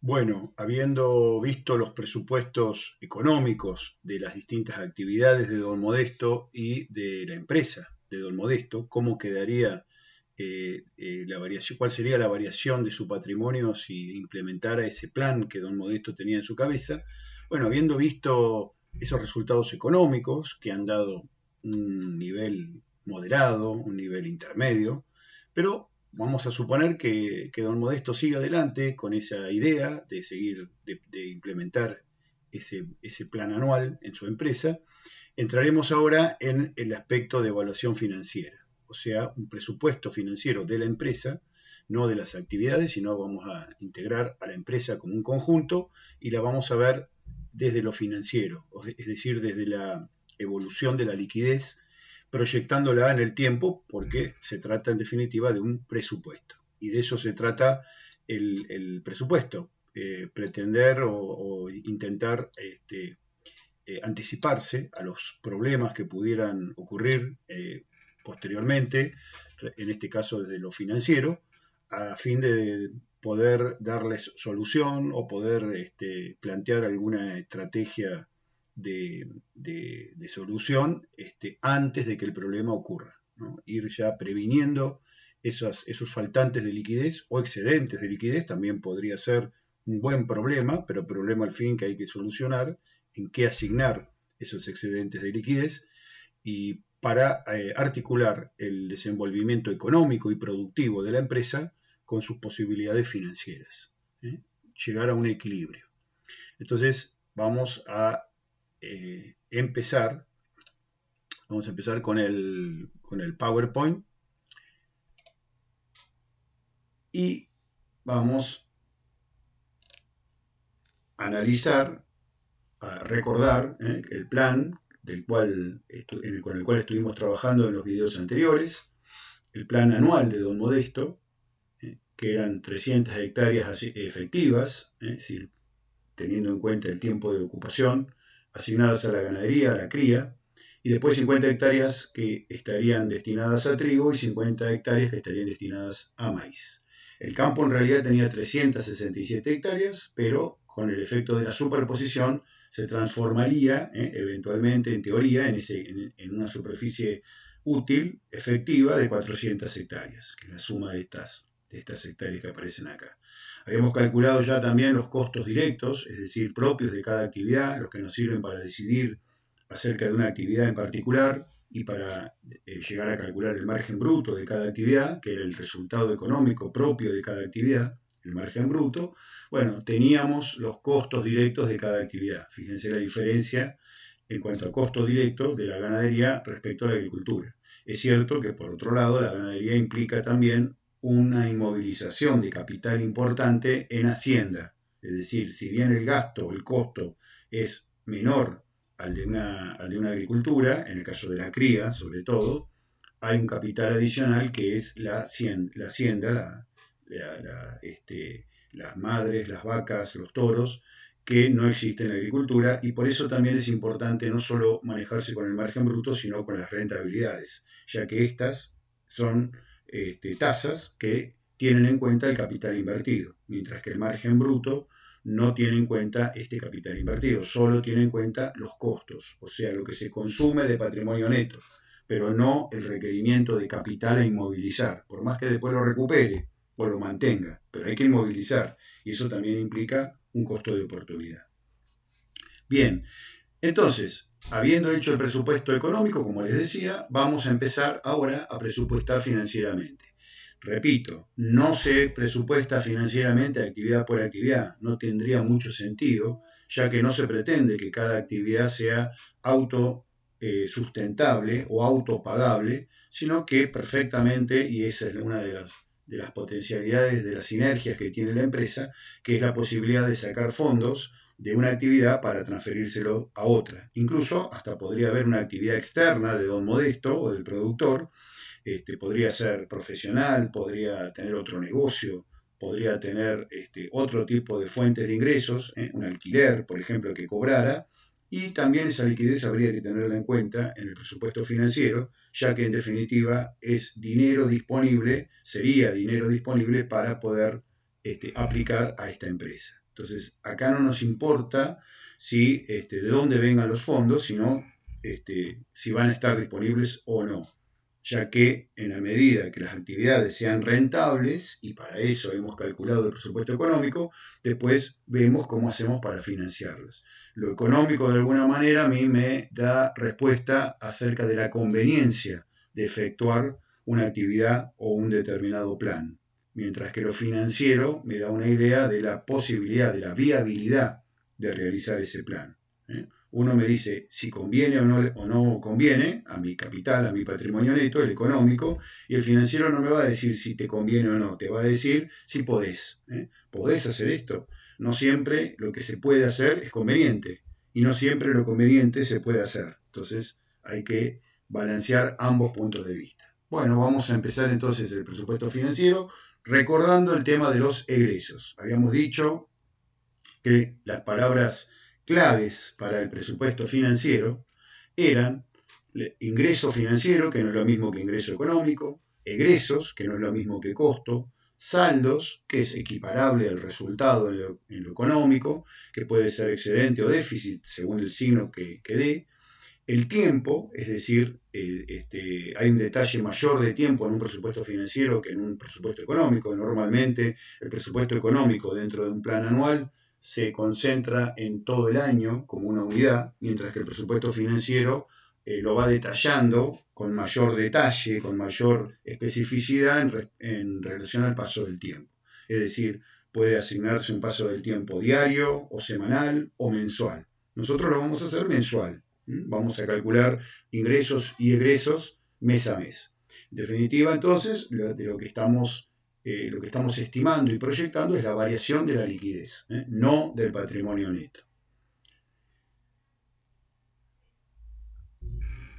Bueno, habiendo visto los presupuestos económicos de las distintas actividades de Don Modesto y de la empresa de Don Modesto, cómo quedaría la variación, cuál sería la variación de su patrimonio si implementara ese plan que Don Modesto tenía en su cabeza. Bueno, habiendo visto esos resultados económicos que han dado un nivel moderado, un nivel intermedio, pero vamos a suponer que don Modesto siga adelante con esa idea de seguir, de implementar ese plan anual en su empresa. Entraremos ahora en el aspecto de evaluación financiera, o sea, un presupuesto financiero de la empresa, no de las actividades, sino vamos a integrar a la empresa como un conjunto y la vamos a ver desde lo financiero, es decir, desde la evolución de la liquidez, proyectándola en el tiempo, porque se trata en definitiva de un presupuesto. Y de eso se trata el presupuesto, pretender o intentar anticiparse a los problemas que pudieran ocurrir posteriormente, en este caso desde lo financiero, a fin de poder darles solución o poder plantear alguna estrategia de solución antes de que el problema ocurra, ¿no? Ir ya previniendo esos faltantes de liquidez o excedentes de liquidez, también podría ser un buen problema, pero problema al fin que hay que solucionar, en qué asignar esos excedentes de liquidez y para articular el desenvolvimiento económico y productivo de la empresa con sus posibilidades financieras, ¿eh? Llegar a un equilibrio. Entonces empezar, vamos a empezar con el PowerPoint y vamos a analizar, a recordar el plan con el cual estuvimos trabajando en los videos anteriores, el plan anual de Don Modesto, que eran 300 hectáreas efectivas, es decir, teniendo en cuenta el tiempo de ocupación, asignadas a la ganadería, a la cría, y después 50 hectáreas que estarían destinadas a trigo y 50 hectáreas que estarían destinadas a maíz. El campo en realidad tenía 367 hectáreas, pero con el efecto de la superposición se transformaría eventualmente, en teoría, en una superficie útil, efectiva, de 400 hectáreas, que es la suma de estas hectáreas que aparecen acá. Habíamos calculado ya también los costos directos, es decir, propios de cada actividad, los que nos sirven para decidir acerca de una actividad en particular y para llegar a calcular el margen bruto de cada actividad, que era el resultado económico propio de cada actividad, el margen bruto. Bueno, teníamos los costos directos de cada actividad. Fíjense la diferencia en cuanto a costo directo de la ganadería respecto a la agricultura. Es cierto que, por otro lado, la ganadería implica también una inmovilización de capital importante en Hacienda. Es decir, si bien el gasto, el costo es menor al de una agricultura, en el caso de la cría sobre todo, hay un capital adicional que es la hacienda, las madres, las vacas, los toros, que no existe en la agricultura, y por eso también es importante no solo manejarse con el margen bruto, sino con las rentabilidades, ya que estas son tasas que tienen en cuenta el capital invertido, mientras que el margen bruto no tiene en cuenta este capital invertido, solo tiene en cuenta los costos, o sea, lo que se consume de patrimonio neto, pero no el requerimiento de capital a inmovilizar, por más que después lo recupere o lo mantenga, pero hay que inmovilizar, y eso también implica un costo de oportunidad. Bien, entonces, habiendo hecho el presupuesto económico, como les decía, vamos a empezar ahora a presupuestar financieramente. Repito, no se presupuesta financieramente actividad por actividad, no tendría mucho sentido, ya que no se pretende que cada actividad sea autosustentable o autopagable, sino que perfectamente, y esa es una de las potencialidades de las sinergias que tiene la empresa, que es la posibilidad de sacar fondos de una actividad para transferírselo a otra. Incluso hasta podría haber una actividad externa de don Modesto o del productor, podría ser profesional, podría tener otro negocio, podría tener otro tipo de fuentes de ingresos, un alquiler, por ejemplo, que cobrara, y también esa liquidez habría que tenerla en cuenta en el presupuesto financiero, ya que en definitiva es dinero disponible, sería dinero disponible para poder aplicar a esta empresa. Entonces, acá no nos importa si, de dónde vengan los fondos, sino si van a estar disponibles o no, ya que en la medida que las actividades sean rentables, y para eso hemos calculado el presupuesto económico, después vemos cómo hacemos para financiarlas. Lo económico, de alguna manera, a mí me da respuesta acerca de la conveniencia de efectuar una actividad o un determinado plan, mientras que lo financiero me da una idea de la posibilidad, de la viabilidad de realizar ese plan. Uno me dice si conviene o no conviene a mi capital, a mi patrimonio neto, el económico, y el financiero no me va a decir si te conviene o no, te va a decir si podés. ¿Podés hacer esto? No siempre lo que se puede hacer es conveniente, y no siempre lo conveniente se puede hacer. Entonces hay que balancear ambos puntos de vista. Bueno, vamos a empezar entonces el presupuesto financiero recordando el tema de los egresos. Habíamos dicho que las palabras claves para el presupuesto financiero eran ingreso financiero, que no es lo mismo que ingreso económico, egresos, que no es lo mismo que costo, saldos, que es equiparable al resultado en lo económico, que puede ser excedente o déficit según el signo que dé, el tiempo, es decir, hay un detalle mayor de tiempo en un presupuesto financiero que en un presupuesto económico. Normalmente el presupuesto económico dentro de un plan anual se concentra en todo el año como una unidad, mientras que el presupuesto financiero lo va detallando con mayor detalle, con mayor especificidad en relación al paso del tiempo. Es decir, puede asignarse un paso del tiempo diario o semanal o mensual. Nosotros lo vamos a hacer mensual. Vamos a calcular ingresos y egresos mes a mes. En definitiva, entonces, de lo que estamos estimando y proyectando es la variación de la liquidez, no del patrimonio neto.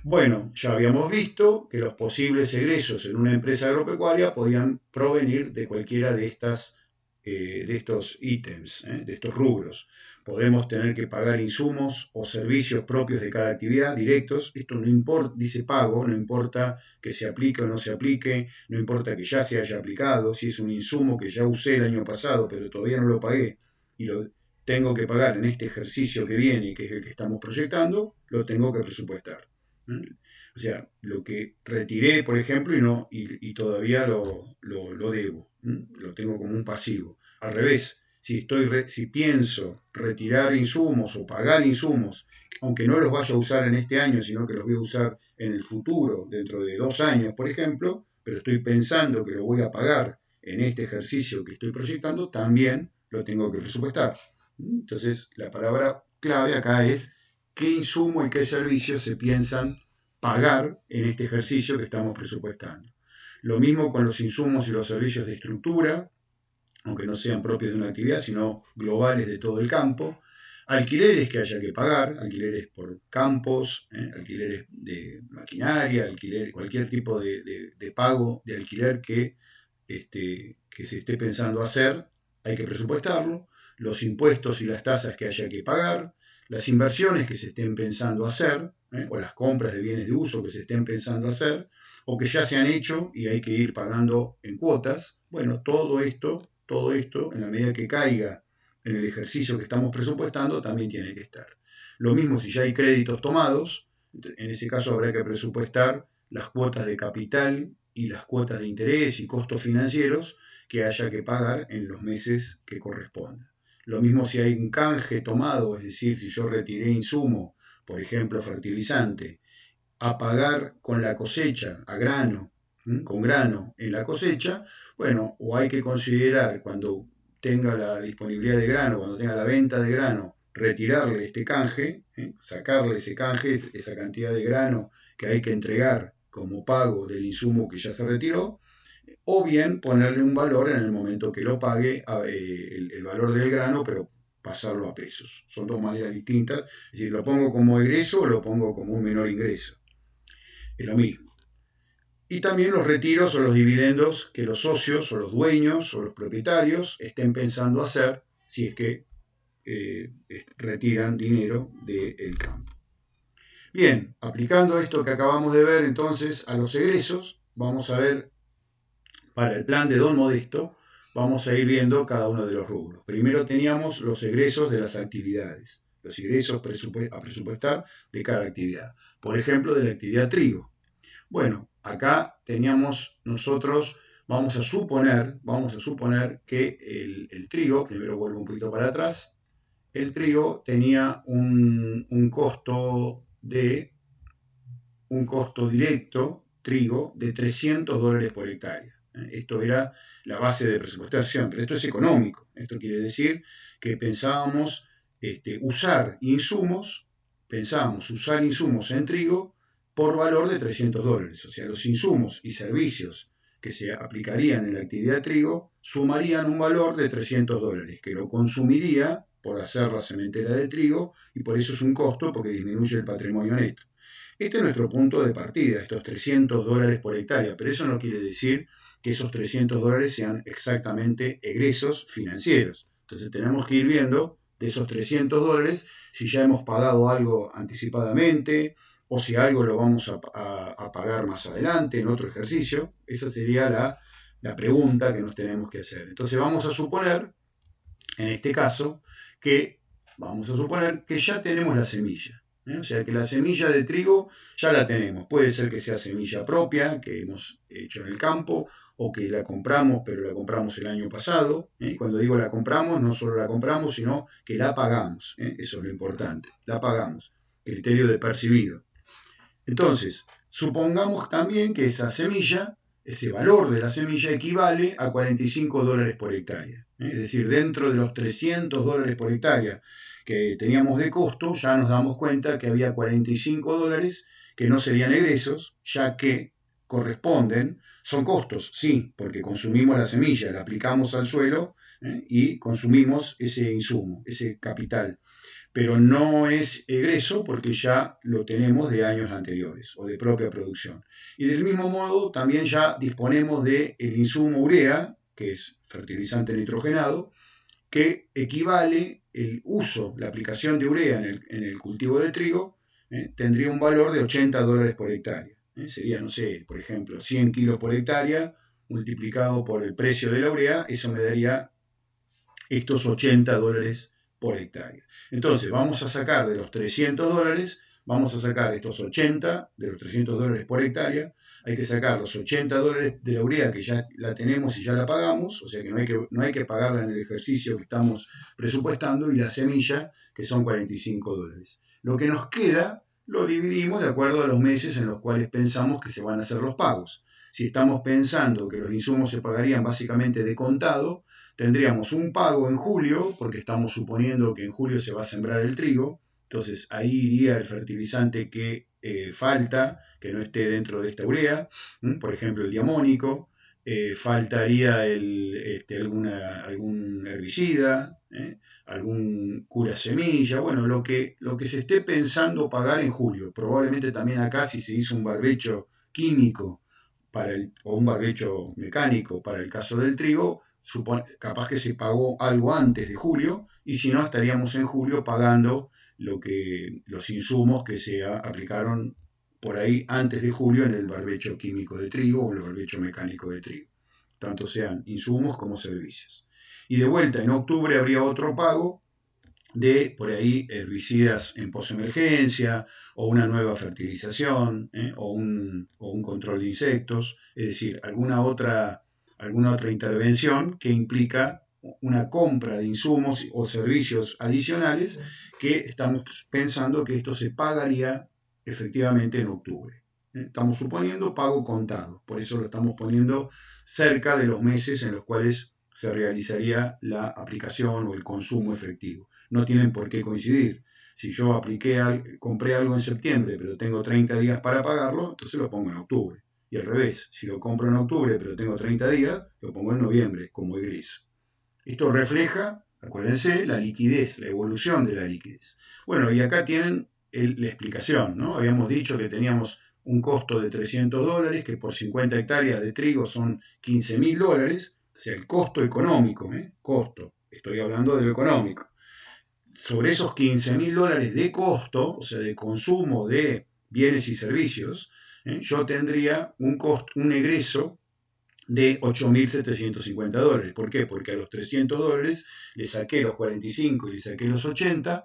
Bueno, ya habíamos visto que los posibles egresos en una empresa agropecuaria podían provenir de cualquiera de estos ítems, de estos rubros. Podemos tener que pagar insumos o servicios propios de cada actividad, directos. Esto no importa, dice pago, no importa que se aplique o no se aplique, no importa que ya se haya aplicado, si es un insumo que ya usé el año pasado, pero todavía no lo pagué y lo tengo que pagar en este ejercicio que viene, que es el que estamos proyectando, lo tengo que presupuestar. O sea, lo que retiré, por ejemplo, y todavía lo debo, lo tengo como un pasivo. Al revés, si pienso retirar insumos o pagar insumos, aunque no los vaya a usar en este año, sino que los voy a usar en el futuro, dentro de 2 años, por ejemplo, pero estoy pensando que lo voy a pagar en este ejercicio que estoy proyectando, también lo tengo que presupuestar. Entonces, la palabra clave acá es qué insumo y qué servicios se piensan pagar en este ejercicio que estamos presupuestando. Lo mismo con los insumos y los servicios de estructura, aunque no sean propios de una actividad, sino globales de todo el campo. Alquileres que haya que pagar, alquileres por campos, alquileres de maquinaria, cualquier tipo de pago de alquiler que se esté pensando hacer, hay que presupuestarlo. Los impuestos y las tasas que haya que pagar, las inversiones que se estén pensando hacer, o las compras de bienes de uso que se estén pensando hacer, o que ya se han hecho y hay que ir pagando en cuotas. Bueno, todo esto, en la medida que caiga en el ejercicio que estamos presupuestando, también tiene que estar. Lo mismo si ya hay créditos tomados, en ese caso habrá que presupuestar las cuotas de capital y las cuotas de interés y costos financieros que haya que pagar en los meses que correspondan. Lo mismo si hay un canje tomado, es decir, si yo retiré insumo, por ejemplo, fertilizante, a pagar con la cosecha, a grano, con grano en la cosecha, bueno, o hay que considerar cuando tenga la disponibilidad de grano, cuando tenga la venta de grano, retirarle este canje, sacarle ese canje, esa cantidad de grano que hay que entregar como pago del insumo que ya se retiró, o bien ponerle un valor en el momento que lo pague, el valor del grano, pero pasarlo a pesos. Son dos maneras distintas, es decir, lo pongo como egreso o lo pongo como un menor ingreso. Es lo mismo. Y también los retiros o los dividendos que los socios o los dueños o los propietarios estén pensando hacer si es que retiran dinero del campo. Bien, aplicando esto que acabamos de ver entonces a los egresos, vamos a ver para el plan de Don Modesto, vamos a ir viendo cada uno de los rubros. Primero teníamos los egresos de las actividades, los ingresos a presupuestar de cada actividad. Por ejemplo, de la actividad trigo. Bueno, acá teníamos nosotros, vamos a suponer que el trigo, primero vuelvo un poquito para atrás, el trigo tenía un costo directo, trigo, de $300 por hectárea. Esto era la base de presupuestación, pero esto es económico. Esto quiere decir que pensábamos usar insumos en trigo por valor de $300. O sea, los insumos y servicios que se aplicarían en la actividad trigo sumarían un valor de $300, que lo consumiría por hacer la sementera de trigo, y por eso es un costo, porque disminuye el patrimonio neto. Este es nuestro punto de partida, estos $300 por hectárea, pero eso no quiere decir que esos $300 sean exactamente egresos financieros. Entonces tenemos que ir viendo de esos $300 si ya hemos pagado algo anticipadamente o si algo lo vamos a pagar más adelante en otro ejercicio. Esa sería la pregunta que nos tenemos que hacer. Entonces vamos a suponer, en este caso, que ya tenemos la semilla. O sea que la semilla de trigo ya la tenemos. Puede ser que sea semilla propia que hemos hecho en el campo o que la compramos, pero la compramos el año pasado. Cuando digo la compramos, no solo la compramos, sino que la pagamos. Eso es lo importante. La pagamos. Criterio de percibido. Entonces, supongamos también que esa semilla, ese valor de la semilla equivale a $45 por hectárea. Es decir, dentro de los $300 por hectárea que teníamos de costo, ya nos damos cuenta que había $45 que no serían egresos, ya que son costos, sí, porque consumimos la semilla, la aplicamos al suelo y consumimos ese insumo, ese capital. Pero no es egreso porque ya lo tenemos de años anteriores o de propia producción. Y del mismo modo, también ya disponemos del insumo urea, que es fertilizante nitrogenado, que equivale la aplicación de urea en el cultivo de trigo, tendría un valor de $80 por hectárea. Sería, no sé, por ejemplo, 100 kilos por hectárea multiplicado por el precio de la urea, eso me daría estos $80 por hectárea. Entonces, vamos a sacar de los $300, vamos a sacar estos 80 de los $300 por hectárea, hay que sacar los $80 de la urea que ya la tenemos y ya la pagamos, o sea que no hay que pagarla en el ejercicio que estamos presupuestando, y la semilla, que son $45. Lo que nos queda lo dividimos de acuerdo a los meses en los cuales pensamos que se van a hacer los pagos. Si estamos pensando que los insumos se pagarían básicamente de contado, tendríamos un pago en julio, porque estamos suponiendo que en julio se va a sembrar el trigo. Entonces ahí iría el fertilizante que falta, que no esté dentro de esta urea, por ejemplo el diamónico, faltaría algún herbicida, algún cura semilla, bueno, lo que se esté pensando pagar en julio. Probablemente también acá, si se hizo un barbecho químico o un barbecho mecánico para el caso del trigo, capaz que se pagó algo antes de julio, y si no, estaríamos en julio pagando los insumos que se aplicaron por ahí antes de julio en el barbecho químico de trigo o el barbecho mecánico de trigo, tanto sean insumos como servicios. Y de vuelta, en octubre habría otro pago de, por ahí, herbicidas en posemergencia, o una nueva fertilización, o un control de insectos, es decir, alguna otra intervención que implica una compra de insumos o servicios adicionales, que estamos pensando que esto se pagaría efectivamente en octubre. Estamos suponiendo pago contado, por eso lo estamos poniendo cerca de los meses en los cuales se realizaría la aplicación o el consumo efectivo. No tienen por qué coincidir. Si yo compré algo en septiembre, pero tengo 30 días para pagarlo, entonces lo pongo en octubre. Y al revés, si lo compro en octubre, pero tengo 30 días, lo pongo en noviembre como egreso. Esto refleja, acuérdense, la liquidez, la evolución de la liquidez. Bueno, y acá tienen la explicación, ¿no? Habíamos dicho que teníamos un costo de $300, que por 50 hectáreas de trigo son $15.000, o sea, el costo económico, costo, estoy hablando de lo económico. Sobre esos $15.000 de costo, o sea, de consumo de bienes y servicios, yo tendría un egreso de $8.750. ¿Por qué? Porque a los $300 le saqué los 45 y le saqué los $80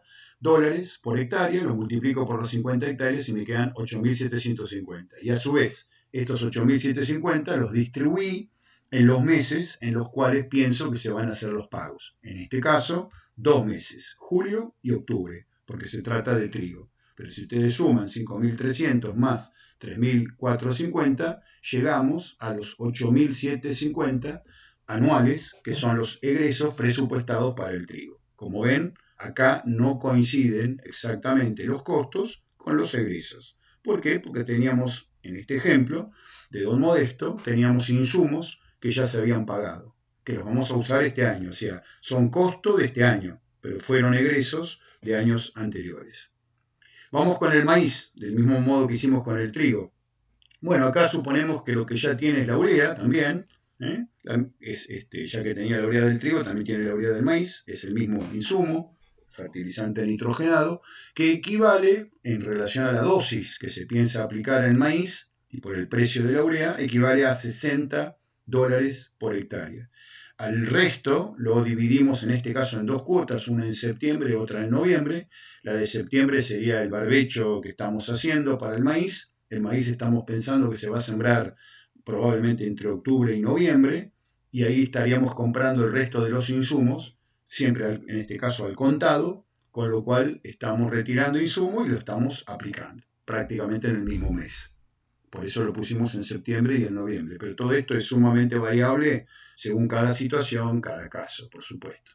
por hectárea, lo multiplico por los 50 hectáreas y me quedan 8.750. Y a su vez, estos 8.750 los distribuí en los meses en los cuales pienso que se van a hacer los pagos. En este caso, 2 meses, julio y octubre, porque se trata de trigo. Pero si ustedes suman 5.300 más 3.450, llegamos a los 8.750 anuales, que son los egresos presupuestados para el trigo. Como ven, acá no coinciden exactamente los costos con los egresos. ¿Por qué? Porque teníamos, en este ejemplo de Don Modesto, teníamos insumos que ya se habían pagado, que los vamos a usar este año, o sea, son costos de este año, pero fueron egresos de años anteriores. Vamos con el maíz, del mismo modo que hicimos con el trigo. Bueno, acá suponemos que lo que ya tiene es la urea también, ya que tenía la urea del trigo, también tiene la urea del maíz, es el mismo insumo, fertilizante nitrogenado, que equivale, en relación a la dosis que se piensa aplicar en maíz, y por el precio de la urea, equivale a $60 por hectárea. Al resto lo dividimos en este caso en 2 cuotas, una en septiembre y otra en noviembre. La de septiembre sería el barbecho que estamos haciendo para el maíz. El maíz estamos pensando que se va a sembrar probablemente entre octubre y noviembre, y ahí estaríamos comprando el resto de los insumos, siempre en este caso al contado, con lo cual estamos retirando insumos y lo estamos aplicando prácticamente en el mismo mes. Por eso lo pusimos en septiembre y en noviembre. Pero todo esto es sumamente variable según cada situación, cada caso, por supuesto.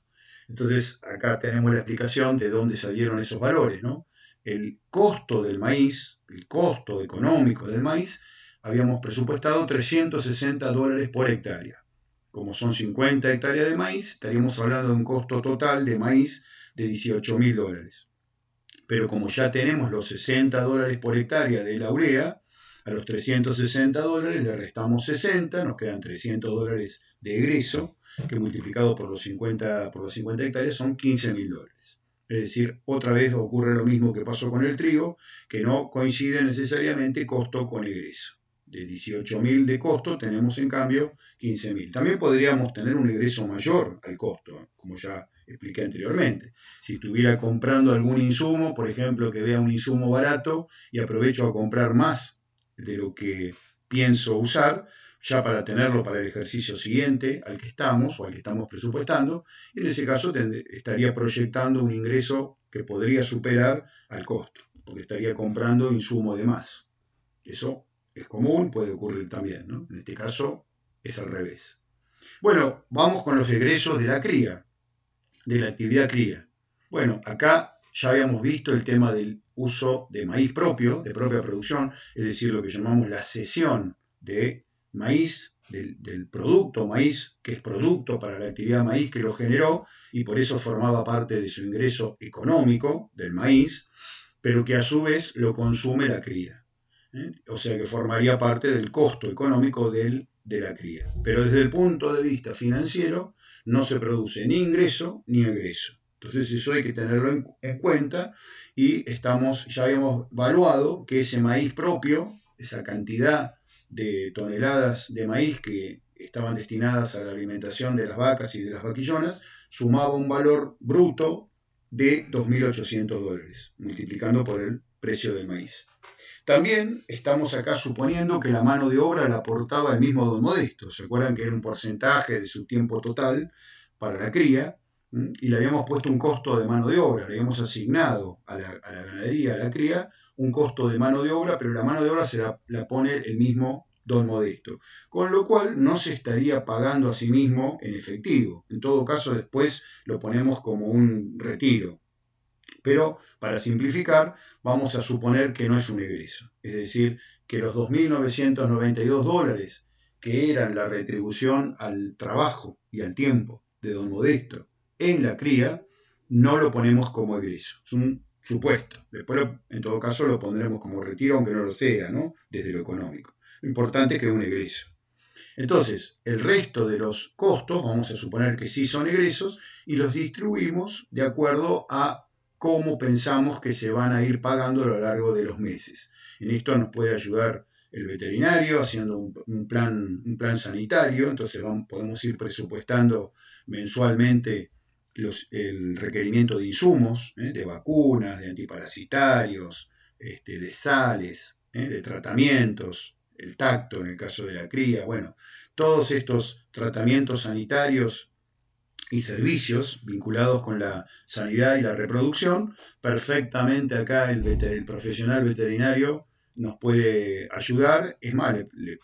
Entonces, acá tenemos la explicación de dónde salieron esos valores, ¿no? El costo del maíz, el costo económico del maíz, habíamos presupuestado $360 por hectárea. Como son 50 hectáreas de maíz, estaríamos hablando de un costo total de maíz de $18.000. Pero como ya tenemos los $60 por hectárea de la urea, a los $360 le restamos 60, nos quedan $300 de egreso, que multiplicado por las 50 hectáreas son $15.000. Es decir, otra vez ocurre lo mismo que pasó con el trigo, que no coincide necesariamente costo con egreso. De 18.000 de costo tenemos en cambio 15.000. También podríamos tener un egreso mayor al costo, como ya expliqué anteriormente. Si estuviera comprando algún insumo, por ejemplo, que vea un insumo barato y aprovecho a comprar más de lo que pienso usar, ya para tenerlo para el ejercicio siguiente al que estamos o al que estamos presupuestando, y en ese caso estaría proyectando un ingreso que podría superar al costo, porque estaría comprando insumo de más. Eso es común, puede ocurrir también, ¿no? En este caso es al revés. Bueno, vamos con los egresos de la cría, de la actividad cría. Bueno, acá ya habíamos visto el tema del uso de maíz propio, de propia producción, es decir, lo que llamamos la cesión de maíz, del producto maíz, que es producto para la actividad maíz que lo generó y por eso formaba parte de su ingreso económico del maíz, pero que a su vez lo consume la cría. O sea que formaría parte del costo económico de la cría. Pero desde el punto de vista financiero no se produce ni ingreso ni egreso. Entonces eso hay que tenerlo en cuenta y ya habíamos evaluado que ese maíz propio, esa cantidad de toneladas de maíz que estaban destinadas a la alimentación de las vacas y de las vaquillonas, sumaba un valor bruto de $2.800, multiplicando por el precio del maíz. También estamos acá suponiendo que la mano de obra la aportaba el mismo Don Modesto. ¿Se acuerdan que era un porcentaje de su tiempo total para la cría? Y le habíamos puesto un costo de mano de obra, le habíamos asignado a la ganadería, a la cría, un costo de mano de obra, pero la mano de obra se la pone el mismo Don Modesto. Con lo cual no se estaría pagando a sí mismo en efectivo. En todo caso, después lo ponemos como un retiro. Pero para simplificar, vamos a suponer que no es un egreso. Es decir, que los $2.992 que eran la retribución al trabajo y al tiempo de Don Modesto en la cría, no lo ponemos como egreso. Es un supuesto. Después, en todo caso, lo pondremos como retiro, aunque no lo sea, ¿no? Desde lo económico. Lo importante es que es un egreso. Entonces, el resto de los costos, vamos a suponer que sí son egresos, y los distribuimos de acuerdo a cómo pensamos que se van a ir pagando a lo largo de los meses. En esto nos puede ayudar el veterinario haciendo un plan sanitario, entonces podemos ir presupuestando mensualmente el requerimiento de insumos, de vacunas, de antiparasitarios, de sales, de tratamientos, el tacto en el caso de la cría, bueno, todos estos tratamientos sanitarios y servicios vinculados con la sanidad y la reproducción, perfectamente acá el profesional veterinario nos puede ayudar, es más,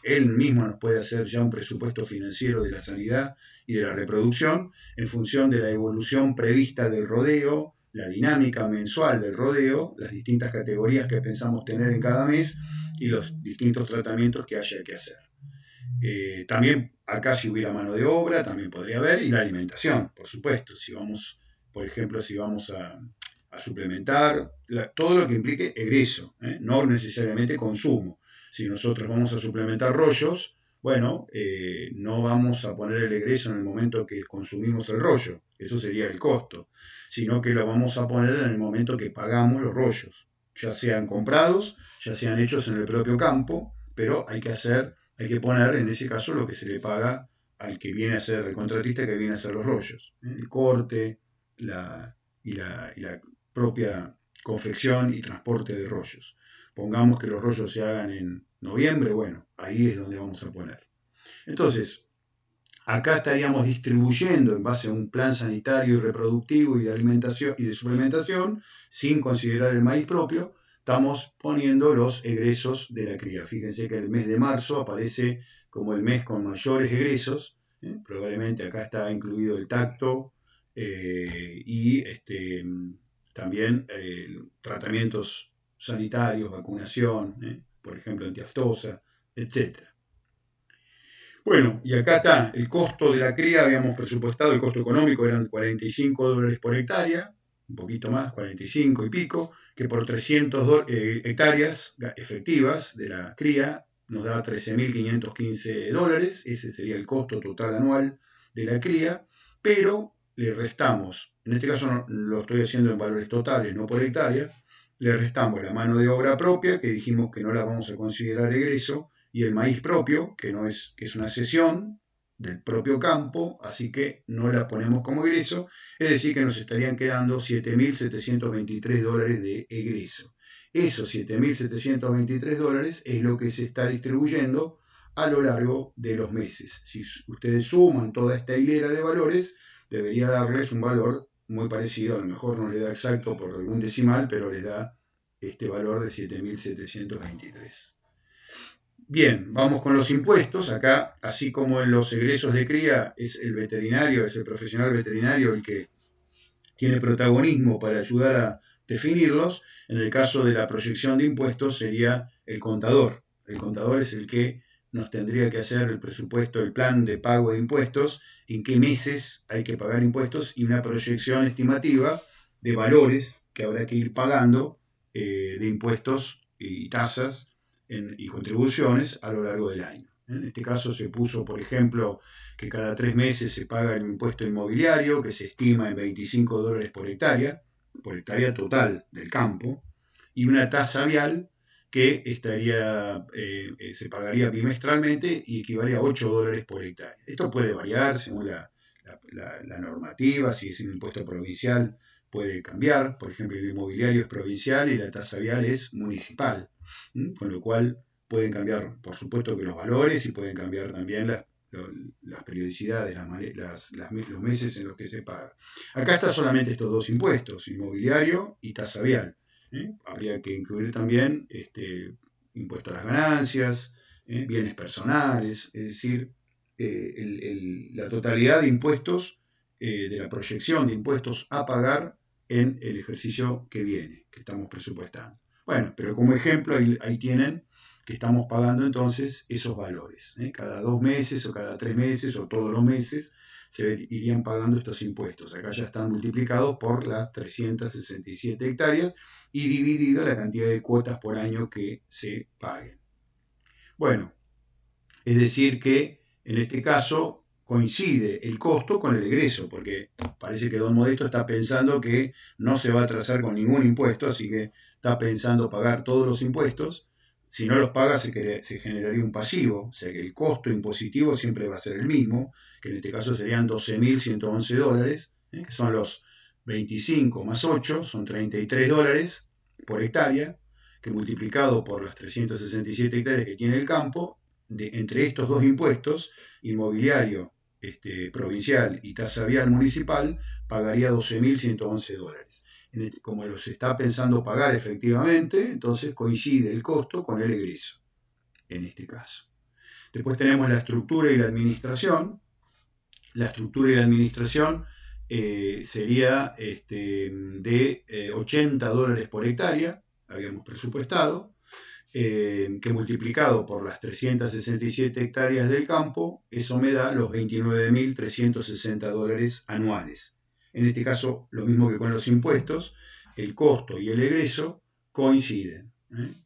él mismo nos puede hacer ya un presupuesto financiero de la sanidad y de la reproducción en función de la evolución prevista del rodeo, la dinámica mensual del rodeo, las distintas categorías que pensamos tener en cada mes y los distintos tratamientos que haya que hacer. También acá si hubiera mano de obra, también podría haber, y la alimentación, por supuesto. Si vamos, por ejemplo, si vamos a suplementar, todo lo que implique egreso, no necesariamente consumo. Si nosotros vamos a suplementar rollos, bueno, no vamos a poner el egreso en el momento que consumimos el rollo, eso sería el costo, sino que lo vamos a poner en el momento que pagamos los rollos, ya sean comprados, ya sean hechos en el propio campo, pero hay que poner en ese caso lo que se le paga al que viene a ser el contratista que viene a hacer los rollos, el corte y la propia confección y transporte de rollos. Pongamos que los rollos se hagan en noviembre, bueno, ahí es donde vamos a poner. Entonces, acá estaríamos distribuyendo en base a un plan sanitario y reproductivo y de alimentación y de suplementación, sin considerar el maíz propio, estamos poniendo los egresos de la cría. Fíjense que el mes de marzo aparece como el mes con mayores egresos, probablemente acá está incluido el tacto y también tratamientos sanitarios, vacunación, por ejemplo antiaftosa, etc. Bueno, y acá está el costo de la cría, habíamos presupuestado, el costo económico eran $45 por hectárea, un poquito más, 45 y pico, que por 300 hectáreas efectivas de la cría nos da $13.515, ese sería el costo total anual de la cría, pero le restamos, en este caso no, lo estoy haciendo en valores totales, no por hectárea, le restamos la mano de obra propia, que dijimos que no la vamos a considerar egreso, y el maíz propio, que es una cesión del propio campo, así que no la ponemos como egreso, es decir, que nos estarían quedando $7.723 de egreso. Esos $7.723 es lo que se está distribuyendo a lo largo de los meses. Si ustedes suman toda esta hilera de valores, debería darles un valor muy parecido, a lo mejor no le da exacto por algún decimal, pero les da este valor de 7.723. Bien, vamos con los impuestos. Acá, así como en los egresos de cría, es el veterinario, es el profesional veterinario el que tiene protagonismo para ayudar a definirlos. En el caso de la proyección de impuestos sería el contador. El contador es el que nos tendría que hacer el presupuesto, el plan de pago de impuestos, en qué meses hay que pagar impuestos y una proyección estimativa de valores que habrá que ir pagando de impuestos y tasas y contribuciones a lo largo del año. En este caso se puso, por ejemplo, que cada 3 meses se paga el impuesto inmobiliario, que se estima en $25 por hectárea total del campo, y una tasa vial que se pagaría bimestralmente y equivale a $8 por hectárea. Esto puede variar según la normativa, si es un impuesto provincial puede cambiar, por ejemplo el inmobiliario es provincial y la tasa vial es municipal, con lo cual pueden cambiar, por supuesto que los valores y pueden cambiar también las periodicidades, los meses en los que se paga. Acá está solamente estos dos impuestos, inmobiliario y tasa vial. Habría que incluir también impuesto a las ganancias, bienes personales, es decir, la totalidad de impuestos, de la proyección de impuestos a pagar en el ejercicio que viene, que estamos presupuestando. Bueno, pero como ejemplo ahí tienen que estamos pagando entonces esos valores. Cada 2 meses o cada 3 meses o todos los meses se irían pagando estos impuestos. Acá ya están multiplicados por las 367 hectáreas y dividida la cantidad de cuotas por año que se paguen. Bueno, es decir que en este caso coincide el costo con el egreso, porque parece que don Modesto está pensando que no se va a atrasar con ningún impuesto, así que está pensando pagar todos los impuestos, Si no los paga se generaría un pasivo, o sea que el costo impositivo siempre va a ser el mismo, que en este caso serían $12.111, que son los 25 más 8, son $33 por hectárea, que multiplicado por las 367 hectáreas que tiene el campo, entre estos dos impuestos, inmobiliario provincial y tasa vial municipal, pagaría $12.111. Como los está pensando pagar efectivamente, entonces coincide el costo con el egreso, en este caso. Después tenemos la estructura y la administración. La estructura y la administración sería de $80 por hectárea, habíamos presupuestado, que multiplicado por las 367 hectáreas del campo, eso me da los $29.360 anuales. En este caso, lo mismo que con los impuestos, el costo y el egreso coinciden.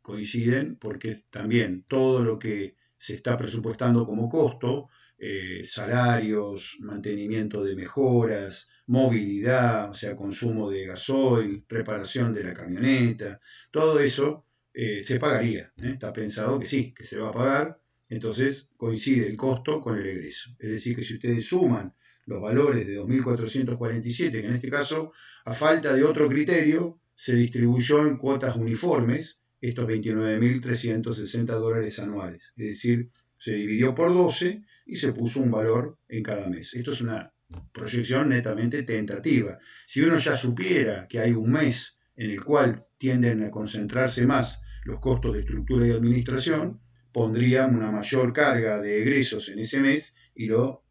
Coinciden porque también todo lo que se está presupuestando como costo, salarios, mantenimiento de mejoras, movilidad, o sea, consumo de gasoil, reparación de la camioneta, todo eso se pagaría. Está pensado que sí, que se va a pagar, entonces coincide el costo con el egreso. Es decir, que si ustedes suman los valores de 2.447, que en este caso, a falta de otro criterio, se distribuyó en cuotas uniformes estos $29.360 anuales. Es decir, se dividió por 12 y se puso un valor en cada mes. Esto es una proyección netamente tentativa. Si uno ya supiera que hay un mes en el cual tienden a concentrarse más los costos de estructura y administración, pondría una mayor carga de egresos en ese mes y lo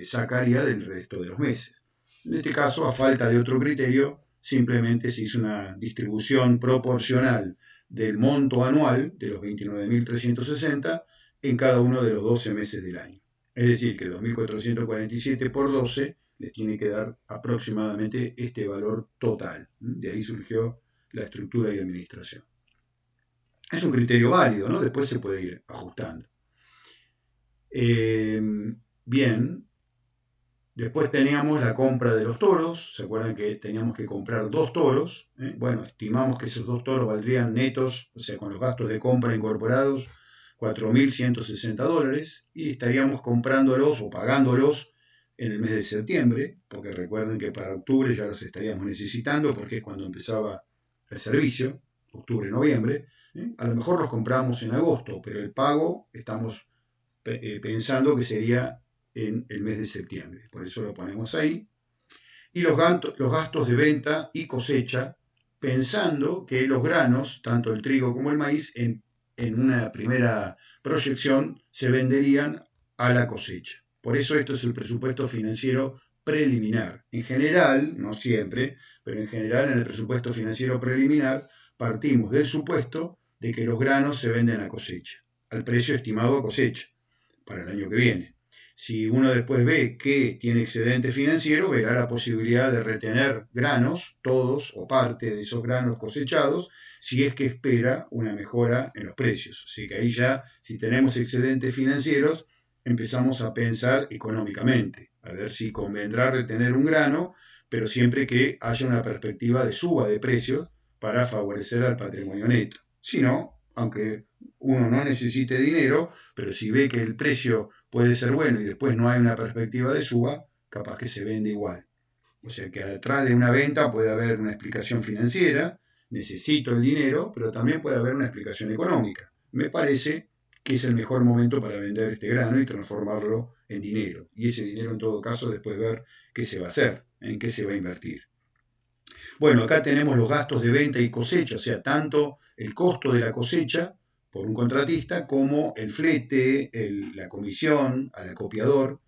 sacaría del resto de los meses. En este caso, a falta de otro criterio, simplemente se hizo una distribución proporcional del monto anual de los 29.360 en cada uno de los 12 meses del año. Es decir, que 2.447 por 12 les tiene que dar aproximadamente este valor total. De ahí surgió la estructura y administración. Es un criterio válido, ¿no? Después se puede ir ajustando. Bien. Después teníamos la compra de los toros. ¿Se acuerdan que teníamos que comprar 2 toros? Bueno, estimamos que esos 2 toros valdrían netos, o sea, con los gastos de compra incorporados, $4.160 y estaríamos comprándolos o pagándolos en el mes de septiembre, porque recuerden que para octubre ya los estaríamos necesitando porque es cuando empezaba el servicio, octubre-noviembre. A lo mejor los compramos en agosto, pero el pago estamos pensando que sería en el mes de septiembre. Por eso lo ponemos ahí. Y los gastos de venta y cosecha, pensando que los granos, tanto el trigo como el maíz, en una primera proyección se venderían a la cosecha. Por eso esto es el presupuesto financiero preliminar. En general, no siempre, pero en general en el presupuesto financiero preliminar partimos del supuesto de que los granos se venden a cosecha, al precio estimado a cosecha para el año que viene. Si uno después ve que tiene excedente financiero, verá la posibilidad de retener granos, todos o parte de esos granos cosechados, si es que espera una mejora en los precios. Así que ahí ya, si tenemos excedentes financieros, empezamos a pensar económicamente, a ver si convendrá retener un grano, pero siempre que haya una perspectiva de suba de precios para favorecer al patrimonio neto. Si no, aunque uno no necesite dinero, pero si ve que el precio puede ser bueno y después no hay una perspectiva de suba, capaz que se vende igual. O sea que detrás de una venta puede haber una explicación financiera, necesito el dinero, pero también puede haber una explicación económica. Me parece que es el mejor momento para vender este grano y transformarlo en dinero. Y ese dinero en todo caso después ver qué se va a hacer, en qué se va a invertir. Bueno, acá tenemos los gastos de venta y cosecha, o sea, tanto el costo de la cosecha por un contratista como el flete, la comisión al acopiador,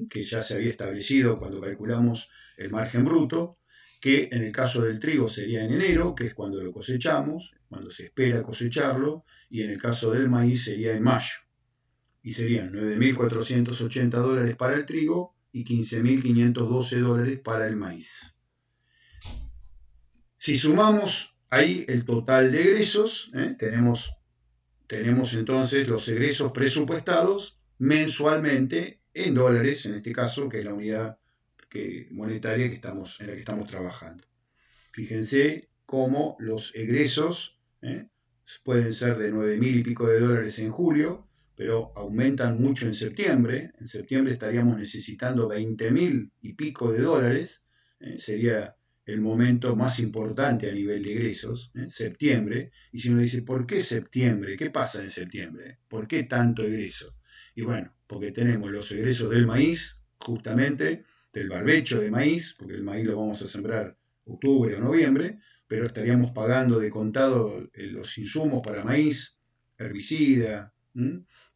que ya se había establecido cuando calculamos el margen bruto, que en el caso del trigo sería en enero, que es cuando lo cosechamos, cuando se espera cosecharlo, y en el caso del maíz sería en mayo. Y serían $9.480 para el trigo y $15.512 para el maíz. Si sumamos ahí el total de egresos, tenemos entonces los egresos presupuestados mensualmente en dólares, en este caso, que es la unidad monetaria en la que estamos trabajando. Fíjense cómo los egresos pueden ser de 9.000 y pico de dólares en julio, pero aumentan mucho en septiembre. En septiembre estaríamos necesitando 20.000 y pico de dólares. Sería el momento más importante a nivel de egresos, septiembre. Y si uno dice, ¿por qué septiembre? ¿Qué pasa en septiembre? ¿Por qué tanto egreso? Y bueno, porque tenemos los egresos del maíz, justamente, del barbecho de maíz, porque el maíz lo vamos a sembrar octubre o noviembre, pero estaríamos pagando de contado los insumos para maíz, herbicida.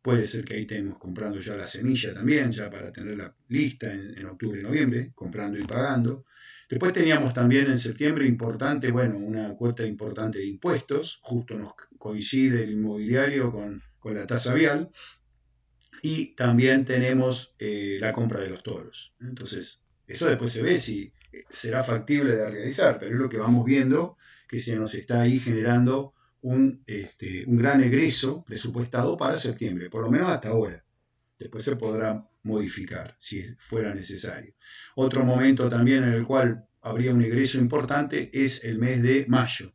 Puede ser que ahí estemos comprando ya la semilla también, ya para tenerla lista en octubre y noviembre, comprando y pagando. Después teníamos también en septiembre importante, bueno, una cuota importante de impuestos, justo nos coincide el inmobiliario con la tasa vial, y también tenemos la compra de los toros. Entonces, eso después se ve si será factible de realizar, pero es lo que vamos viendo, que se nos está ahí generando un gran egreso presupuestado para septiembre, por lo menos hasta ahora. Después se podrá modificar si fuera necesario. Otro momento también en el cual habría un egreso importante es el mes de mayo.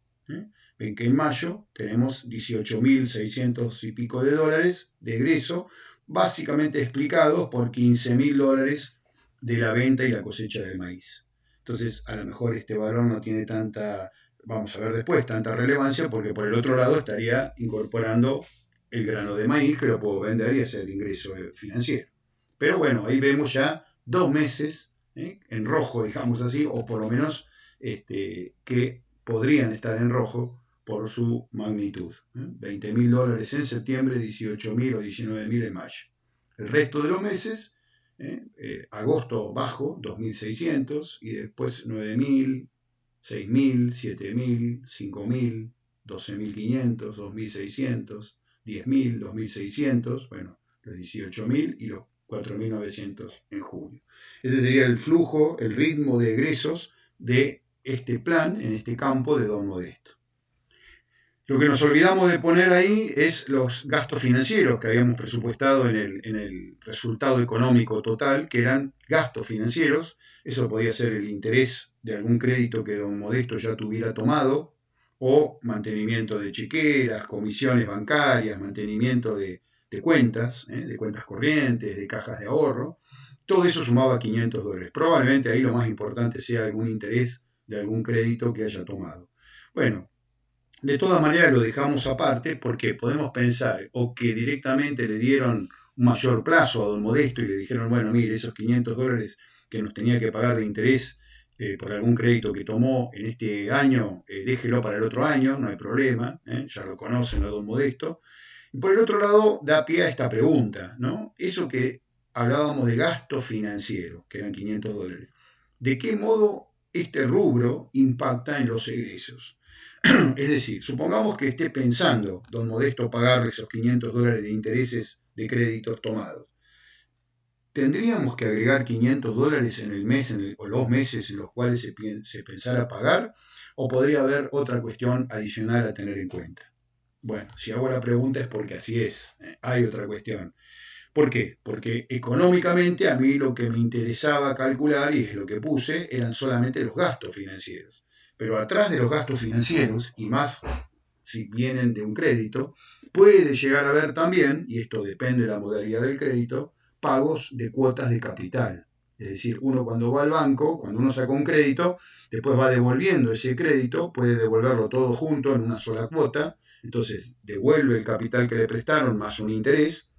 Ven que en mayo tenemos 18.600 y pico de dólares de egreso, básicamente explicados por 15.000 dólares de la venta y la cosecha del maíz. Entonces, a lo mejor este valor no tiene tanta, vamos a ver después, tanta relevancia, porque por el otro lado estaría incorporando el grano de maíz, que lo puedo vender y hacer ingreso financiero. Pero bueno, ahí vemos ya 2 meses en rojo, digamos así, o por lo menos que podrían estar en rojo por su magnitud. 20.000 dólares en septiembre, 18.000 o 19.000 en mayo. El resto de los meses, agosto bajo, 2.600, y después 9.000, 6.000, 7.000, 5.000, 12.500, 2.600, 10.000, 2.600, bueno, los 18.000 y los 4.900 en julio. Ese sería el flujo, el ritmo de egresos de este plan en este campo de Don Modesto. Lo que nos olvidamos de poner ahí es los gastos financieros que habíamos presupuestado en el resultado económico total, que eran gastos financieros. Eso podía ser el interés de algún crédito que Don Modesto ya tuviera tomado, o mantenimiento de chequeras, comisiones bancarias, mantenimiento de cuentas corrientes, de cajas de ahorro. Todo eso sumaba 500 dólares. Probablemente ahí lo más importante sea algún interés de algún crédito que haya tomado. Bueno, de todas maneras lo dejamos aparte porque podemos pensar o que directamente le dieron un mayor plazo a Don Modesto y le dijeron, bueno, mire, esos 500 dólares que nos tenía que pagar de interés por algún crédito que tomó en este año, déjelo para el otro año, no hay problema, ya lo conocen a Don Modesto. Y por el otro lado, da pie a esta pregunta, ¿no? Eso que hablábamos de gasto financiero, que eran 500 dólares. ¿De qué modo este rubro impacta en los egresos? Es decir, supongamos que esté pensando Don Modesto pagarle esos 500 dólares de intereses de créditos tomados. ¿Tendríamos que agregar 500 dólares en el mes o los meses en los cuales se pensara pagar? ¿O podría haber otra cuestión adicional a tener en cuenta? Bueno, si hago la pregunta es porque así es. Hay otra cuestión. ¿Por qué? Porque económicamente a mí lo que me interesaba calcular, y es lo que puse, eran solamente los gastos financieros. Pero atrás de los gastos financieros, y más si vienen de un crédito, puede llegar a haber también, y esto depende de la modalidad del crédito, pagos de cuotas de capital. Es decir, uno cuando va al banco, cuando uno saca un crédito, después va devolviendo ese crédito, puede devolverlo todo junto en una sola cuota, entonces devuelve el capital que le prestaron más un interés,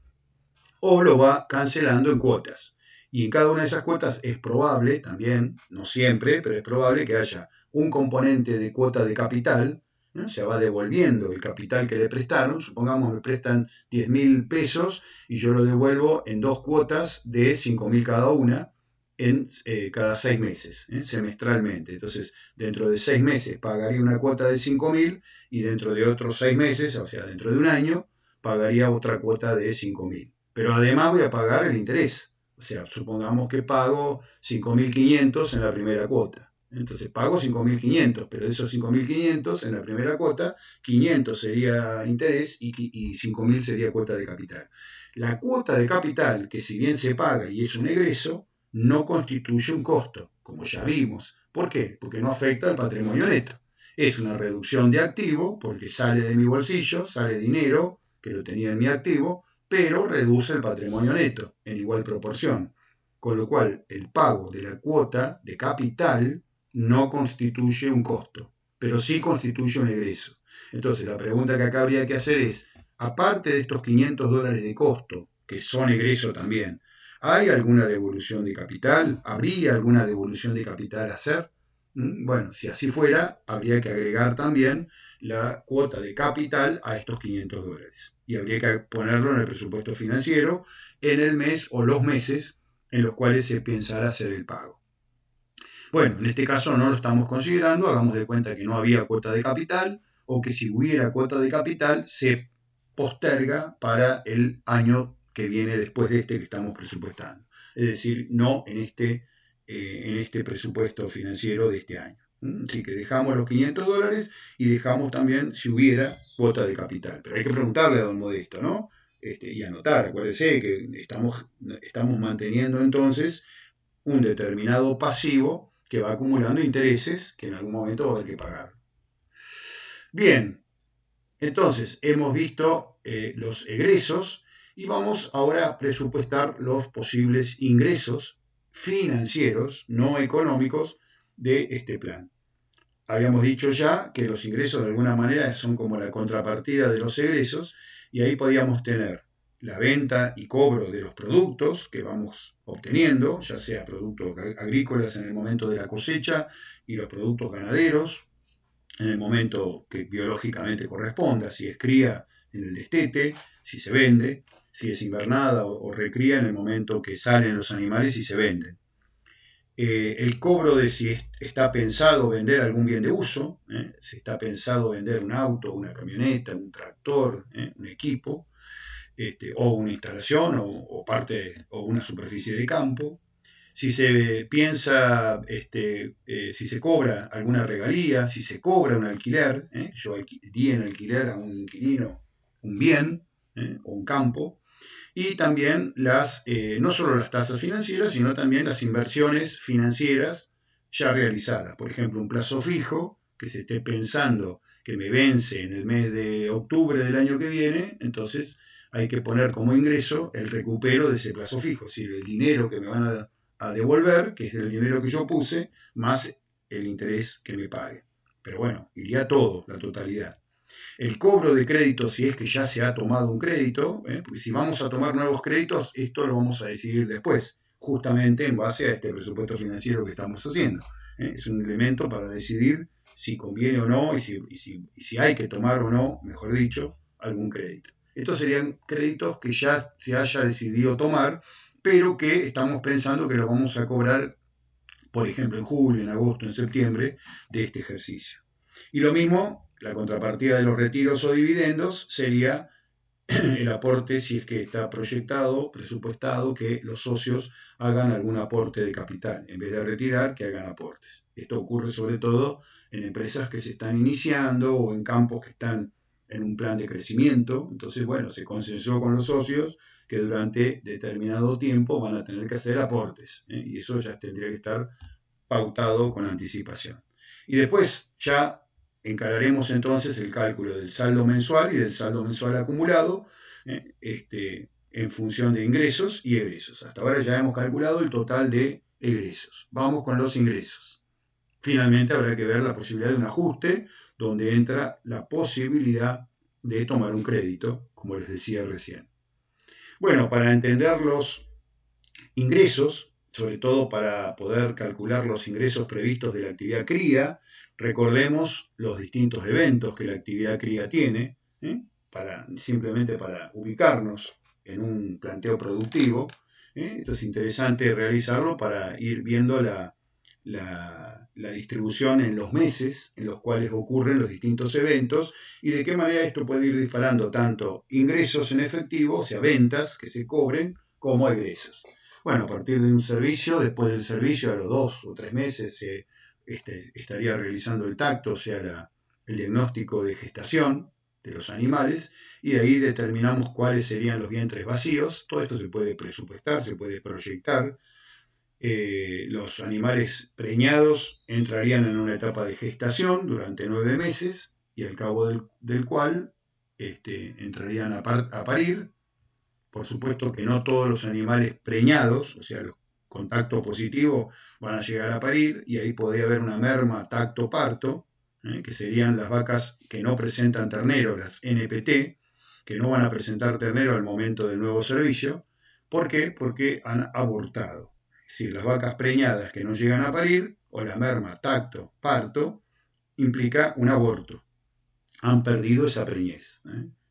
o lo va cancelando en cuotas. Y en cada una de esas cuotas es probable también, no siempre, pero es probable que haya un componente de cuota de capital, ¿no? Se va devolviendo el capital que le prestaron. Supongamos me prestan 10.000 pesos y yo lo devuelvo en 2 cuotas de 5.000 cada una, en cada 6 meses, semestralmente. Entonces, dentro de 6 meses pagaría una cuota de 5.000 y dentro de otros 6 meses, o sea, dentro de un año, pagaría otra cuota de 5.000. Pero además voy a pagar el interés. O sea, supongamos que pago 5.500 en la primera cuota. Entonces pago 5.500, pero de esos 5.500 en la primera cuota, 500 sería interés y 5.000 sería cuota de capital. La cuota de capital, que si bien se paga y es un egreso, no constituye un costo, como ya vimos. ¿Por qué? Porque no afecta al patrimonio neto. Es una reducción de activo porque sale de mi bolsillo, sale dinero que lo tenía en mi activo, pero reduce el patrimonio neto en igual proporción. Con lo cual, el pago de la cuota de capital no constituye un costo, pero sí constituye un egreso. Entonces, la pregunta que acá habría que hacer es, aparte de estos $500 de costo, que son egreso también, ¿hay alguna devolución de capital? ¿Habría alguna devolución de capital a hacer? Bueno, si así fuera, habría que agregar también la cuota de capital a estos $500 y habría que ponerlo en el presupuesto financiero en el mes o los meses en los cuales se pensara hacer el pago. Bueno, en este caso no lo estamos considerando, hagamos de cuenta que no había cuota de capital o que si hubiera cuota de capital se posterga para el año que viene después de este que estamos presupuestando. Es decir, no en este presupuesto financiero de este año. Así que dejamos los $500 y dejamos también si hubiera cuota de capital. Pero hay que preguntarle a don Modesto, ¿no? Y anotar, acuérdese que estamos manteniendo entonces un determinado pasivo que va acumulando intereses que en algún momento va a haber que pagar. Bien, entonces hemos visto los egresos y vamos ahora a presupuestar los posibles ingresos financieros, no económicos, de este plan. Habíamos dicho ya que los ingresos de alguna manera son como la contrapartida de los egresos y ahí podíamos tener la venta y cobro de los productos que vamos obteniendo, ya sea productos agrícolas en el momento de la cosecha y los productos ganaderos en el momento que biológicamente corresponda, si es cría en el destete, si se vende, si es invernada o recría en el momento que salen los animales y se venden. El cobro de si está pensado vender algún bien de uso, si está pensado vender un auto, una camioneta, un tractor, un equipo, o una instalación o parte o una superficie de campo. Si se piensa, si se cobra alguna regalía, si se cobra un alquiler, yo di en alquiler a un inquilino un bien o un campo, y también no solo las tasas financieras, sino también las inversiones financieras ya realizadas. Por ejemplo, un plazo fijo que se esté pensando que me vence en el mes de octubre del año que viene, entonces hay que poner como ingreso el recupero de ese plazo fijo, es decir, el dinero que me van a devolver, que es el dinero que yo puse, más el interés que me pague. Pero bueno, iría todo, la totalidad. El cobro de crédito si es que ya se ha tomado un crédito, porque si vamos a tomar nuevos créditos, esto lo vamos a decidir después, justamente en base a este presupuesto financiero que estamos haciendo. Es un elemento para decidir si conviene o no y si hay que tomar o no, mejor dicho, algún crédito. Estos serían créditos que ya se haya decidido tomar, pero que estamos pensando que lo vamos a cobrar, por ejemplo, en julio, en agosto, en septiembre de este ejercicio. Y lo mismo, la contrapartida de los retiros o dividendos sería el aporte, si es que está proyectado, presupuestado, que los socios hagan algún aporte de capital, en vez de retirar, que hagan aportes. Esto ocurre sobre todo en empresas que se están iniciando o en campos que están en un plan de crecimiento. Entonces, bueno, se consensuó con los socios que durante determinado tiempo van a tener que hacer aportes, y eso ya tendría que estar pautado con anticipación. Y después ya encararemos entonces el cálculo del saldo mensual y del saldo mensual acumulado en función de ingresos y egresos. Hasta ahora ya hemos calculado el total de egresos. Vamos con los ingresos. Finalmente habrá que ver la posibilidad de un ajuste donde entra la posibilidad de tomar un crédito, como les decía recién. Bueno, para entender los ingresos, sobre todo para poder calcular los ingresos previstos de la actividad cría, recordemos los distintos eventos que la actividad cría tiene, simplemente para ubicarnos en un planteo productivo. Esto es interesante realizarlo para ir viendo la distribución en los meses en los cuales ocurren los distintos eventos y de qué manera esto puede ir disparando tanto ingresos en efectivo, o sea, ventas que se cobren, como egresos. Bueno, a partir de un servicio, después del servicio, a los 2 o 3 meses se estaría realizando el tacto, o sea, el diagnóstico de gestación de los animales, y de ahí determinamos cuáles serían los vientres vacíos. Todo esto se puede presupuestar, se puede proyectar, Los animales preñados entrarían en una etapa de gestación durante 9 meses y al cabo del cual entrarían a parir. Por supuesto que no todos los animales preñados, o sea, los contacto positivo, van a llegar a parir y ahí podría haber una merma tacto-parto, que serían las vacas que no presentan ternero, las NPT, que no van a presentar ternero al momento del nuevo servicio. ¿Por qué? Porque han abortado. Es decir, las vacas preñadas que no llegan a parir, o la merma tacto-parto, implica un aborto. Han perdido esa preñez.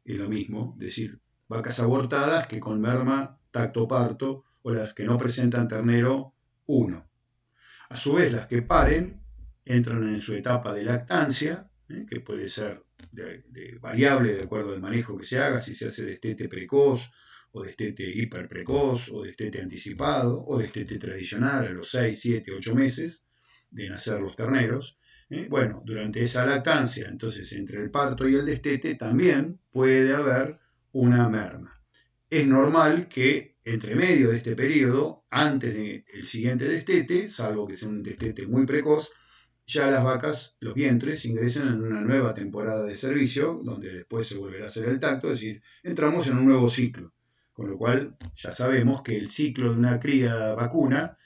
Es lo mismo, decir, vacas abortadas que con merma tacto-parto o las que no presentan ternero 1. A su vez, las que paren entran en su etapa de lactancia, que puede ser variable de acuerdo al manejo que se haga, si se hace destete precoz o destete hiperprecoz o destete anticipado o destete tradicional a los 6, 7, 8 meses de nacer los terneros. Bueno, durante esa lactancia, entonces entre el parto y el destete también puede haber una merma. Es normal que entre medio de este periodo, antes del siguiente destete, salvo que sea un destete muy precoz, ya las vacas, los vientres, ingresen en una nueva temporada de servicio, donde después se volverá a hacer el tacto, es decir, entramos en un nuevo ciclo. Con lo cual ya sabemos que el ciclo de una cría vacuna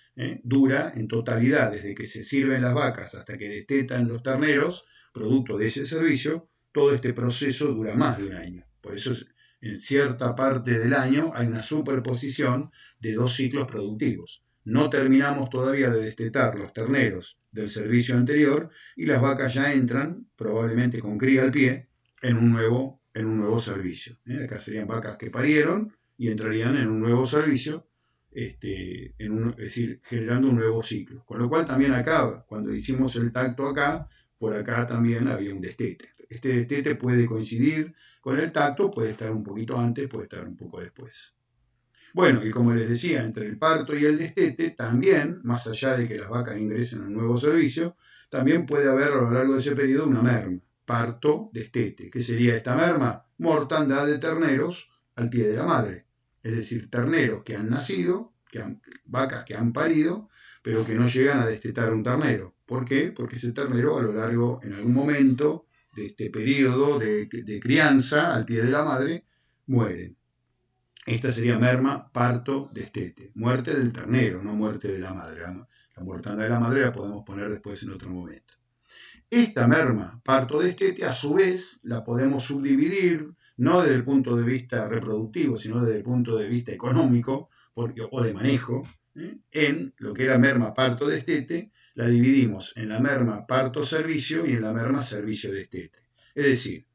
dura en totalidad, desde que se sirven las vacas hasta que destetan los terneros, producto de ese servicio, todo este proceso dura más de un año. Por eso en cierta parte del año hay una superposición de 2 ciclos productivos. No terminamos todavía de destetar los terneros del servicio anterior y las vacas ya entran, probablemente con cría al pie, en un nuevo servicio. Acá serían vacas que parieron y entrarían en un nuevo servicio, es decir, generando un nuevo ciclo. Con lo cual también acá, cuando hicimos el tacto acá, por acá también había un destete. Este destete puede coincidir con el tacto, puede estar un poquito antes, puede estar un poco después. Bueno, y como les decía, entre el parto y el destete, también, más allá de que las vacas ingresen a un nuevo servicio, también puede haber a lo largo de ese periodo una merma, parto-destete. ¿Qué sería esta merma? Mortandad de terneros al pie de la madre. Es decir, terneros que han nacido, vacas que han parido, pero que no llegan a destetar un ternero. ¿Por qué? Porque ese ternero a lo largo, en algún momento de este periodo de crianza al pie de la madre, mueren. Esta sería merma, parto, destete. Muerte del ternero, no muerte de la madre. La mortandad de la madre la podemos poner después en otro momento. Esta merma, parto, destete, a su vez la podemos subdividir, no desde el punto de vista reproductivo, sino desde el punto de vista económico o de manejo, en lo que era merma, parto, destete, la dividimos en la merma, parto, servicio y en la merma, servicio, destete. Es decir,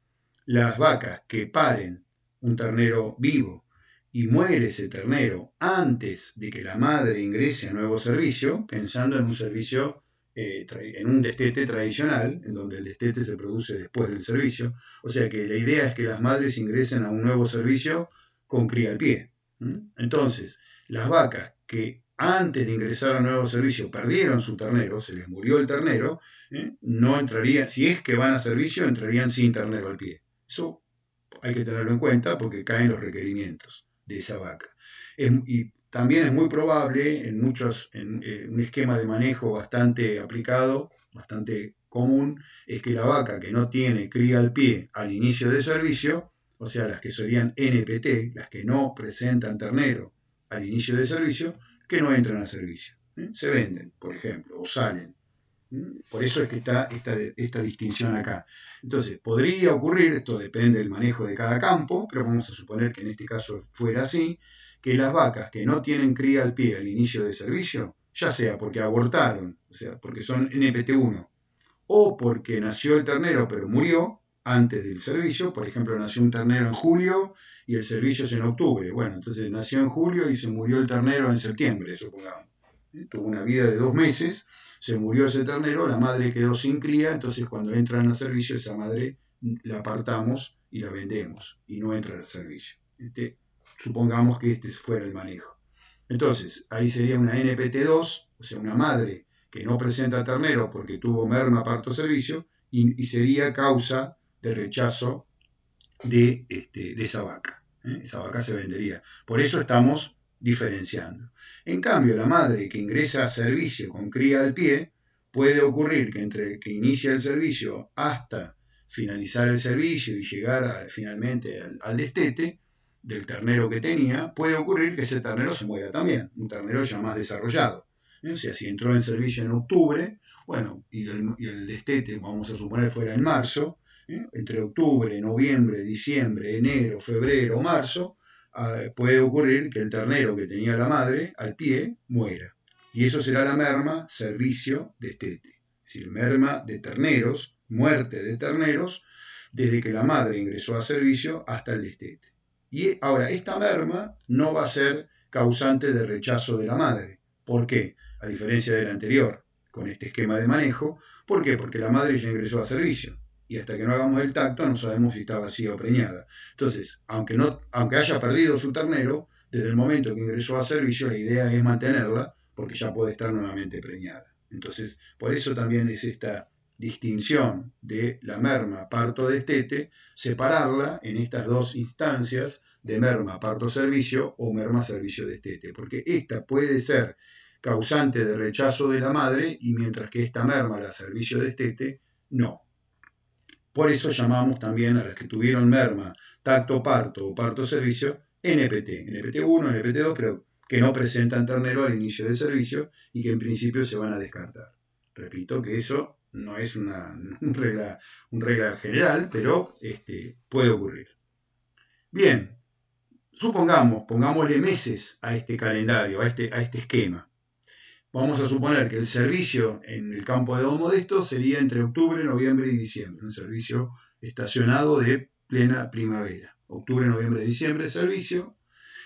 las vacas que paren un ternero vivo y muere ese ternero antes de que la madre ingrese a nuevo servicio, pensando en un servicio, en un destete tradicional, en donde el destete se produce después del servicio, o sea que la idea es que las madres ingresen a un nuevo servicio con cría al pie. Entonces, las vacas que antes de ingresar a nuevo servicio perdieron su ternero, se les murió el ternero, no entrarían, si es que van a servicio, entrarían sin ternero al pie. Eso hay que tenerlo en cuenta porque caen los requerimientos de esa vaca. Y también es muy probable en un esquema de manejo bastante aplicado, bastante común, es que la vaca que no tiene cría al pie al inicio del servicio, o sea, las que serían NPT, las que no presentan ternero al inicio del servicio, que no entran a servicio. Se venden, por ejemplo, o salen. Por eso es que está esta distinción acá. Entonces, podría ocurrir, esto depende del manejo de cada campo, pero vamos a suponer que en este caso fuera así, que las vacas que no tienen cría al pie al inicio de servicio, ya sea porque abortaron, o sea, porque son NPT1, o porque nació el ternero pero murió antes del servicio, por ejemplo, nació un ternero en julio y el servicio es en octubre. Bueno, entonces nació en julio y se murió el ternero en septiembre, supongamos. Tuvo una vida de 2 meses, se murió ese ternero, la madre quedó sin cría, entonces cuando entran al servicio esa madre la apartamos y la vendemos y no entra al servicio. Supongamos que este fuera el manejo. Entonces, ahí sería una NPT2, o sea, una madre que no presenta ternero porque tuvo merma, parto, servicio, y sería causa de rechazo de esa vaca. Esa vaca se vendería. Por eso estamos diferenciando. En cambio, la madre que ingresa a servicio con cría al pie, puede ocurrir que entre que inicia el servicio hasta finalizar el servicio y llegar finalmente al destete del ternero que tenía, puede ocurrir que ese ternero se muera también, un ternero ya más desarrollado. O sea, si entró en servicio en octubre, bueno, y el destete, vamos a suponer, fuera en marzo, entre octubre, noviembre, diciembre, enero, febrero, marzo, puede ocurrir que el ternero que tenía la madre al pie muera. Y eso será la merma servicio destete. Es decir, merma de terneros, muerte de terneros, desde que la madre ingresó a servicio hasta el destete. Y ahora, esta merma no va a ser causante de rechazo de la madre. ¿Por qué? A diferencia del anterior, con este esquema de manejo. ¿Por qué? Porque la madre ya ingresó a servicio. Y hasta que no hagamos el tacto no sabemos si está vacía o preñada. Entonces, aunque haya perdido su ternero, desde el momento que ingresó a servicio, la idea es mantenerla porque ya puede estar nuevamente preñada. Entonces, por eso también es esta distinción de la merma parto-destete, separarla en estas dos instancias de merma parto-servicio o merma servicio-destete, porque esta puede ser causante de rechazo de la madre y mientras que esta merma, la servicio-destete, no. Por eso llamamos también a las que tuvieron merma tacto-parto o parto-servicio NPT, NPT1, NPT2, pero que no presentan ternero al inicio del servicio y que en principio se van a descartar. Repito que eso no es una regla general, pero puede ocurrir. Bien, pongámosle meses a este calendario, a este esquema. Vamos a suponer que el servicio en el campo de Don Modesto sería entre octubre, noviembre y diciembre, un servicio estacionado de plena primavera. Octubre, noviembre, diciembre, servicio.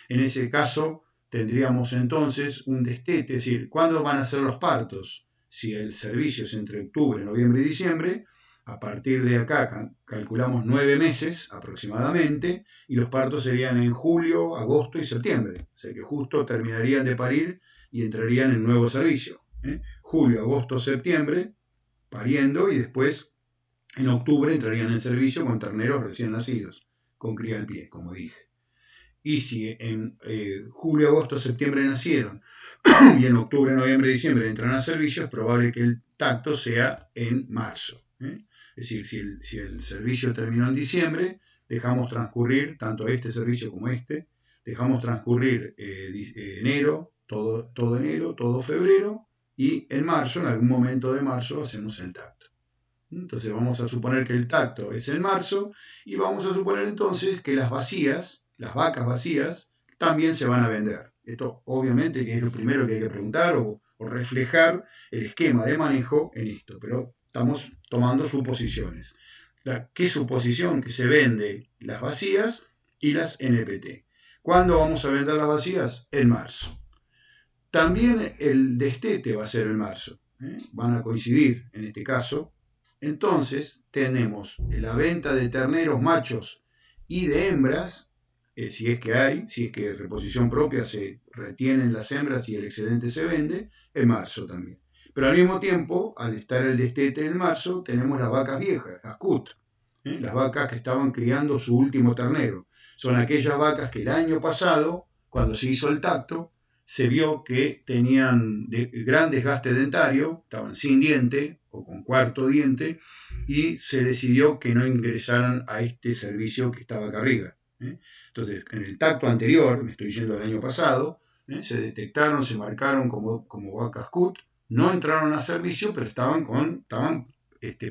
En ese caso tendríamos entonces un destete, es decir, ¿cuándo van a ser los partos? Si el servicio es entre octubre, noviembre y diciembre, a partir de acá calculamos 9 meses aproximadamente y los partos serían en julio, agosto y septiembre. O sea que justo terminarían de parir y entrarían en nuevo servicio. Julio, agosto, septiembre, pariendo y después en octubre entrarían en servicio con terneros recién nacidos, con cría al pie, como dije. Y si en julio, agosto, septiembre nacieron y en octubre, noviembre y diciembre entran a servicio, es probable que el tacto sea en marzo. Es decir, si el servicio terminó en diciembre, dejamos transcurrir tanto este servicio como dejamos transcurrir enero, todo enero, todo febrero, y en marzo, en algún momento de marzo, hacemos el tacto. Entonces vamos a suponer que el tacto es en marzo y vamos a suponer entonces que las vacas vacías, también se van a vender. Esto obviamente que es lo primero que hay que preguntar o reflejar el esquema de manejo en esto, pero estamos tomando suposiciones. ¿Qué suposición? Que se vende las vacías y las NPT. ¿Cuándo vamos a vender las vacías? En marzo. También el destete va a ser en marzo. Van a coincidir en este caso. Entonces tenemos la venta de terneros machos y de hembras, si es que hay, si es que reposición propia se retienen las hembras y el excedente se vende, en marzo también. Pero al mismo tiempo, al estar el destete en marzo, tenemos las vacas viejas, las CUT, las vacas que estaban criando su último ternero. Son aquellas vacas que el año pasado, cuando se hizo el tacto, se vio que tenían gran desgaste dentario, estaban sin diente o con cuarto diente, y se decidió que no ingresaran a este servicio que estaba acá arriba. Entonces, en el tacto anterior, me estoy yendo del año pasado, se detectaron, se marcaron como vacas CUT, no entraron a servicio, pero estaban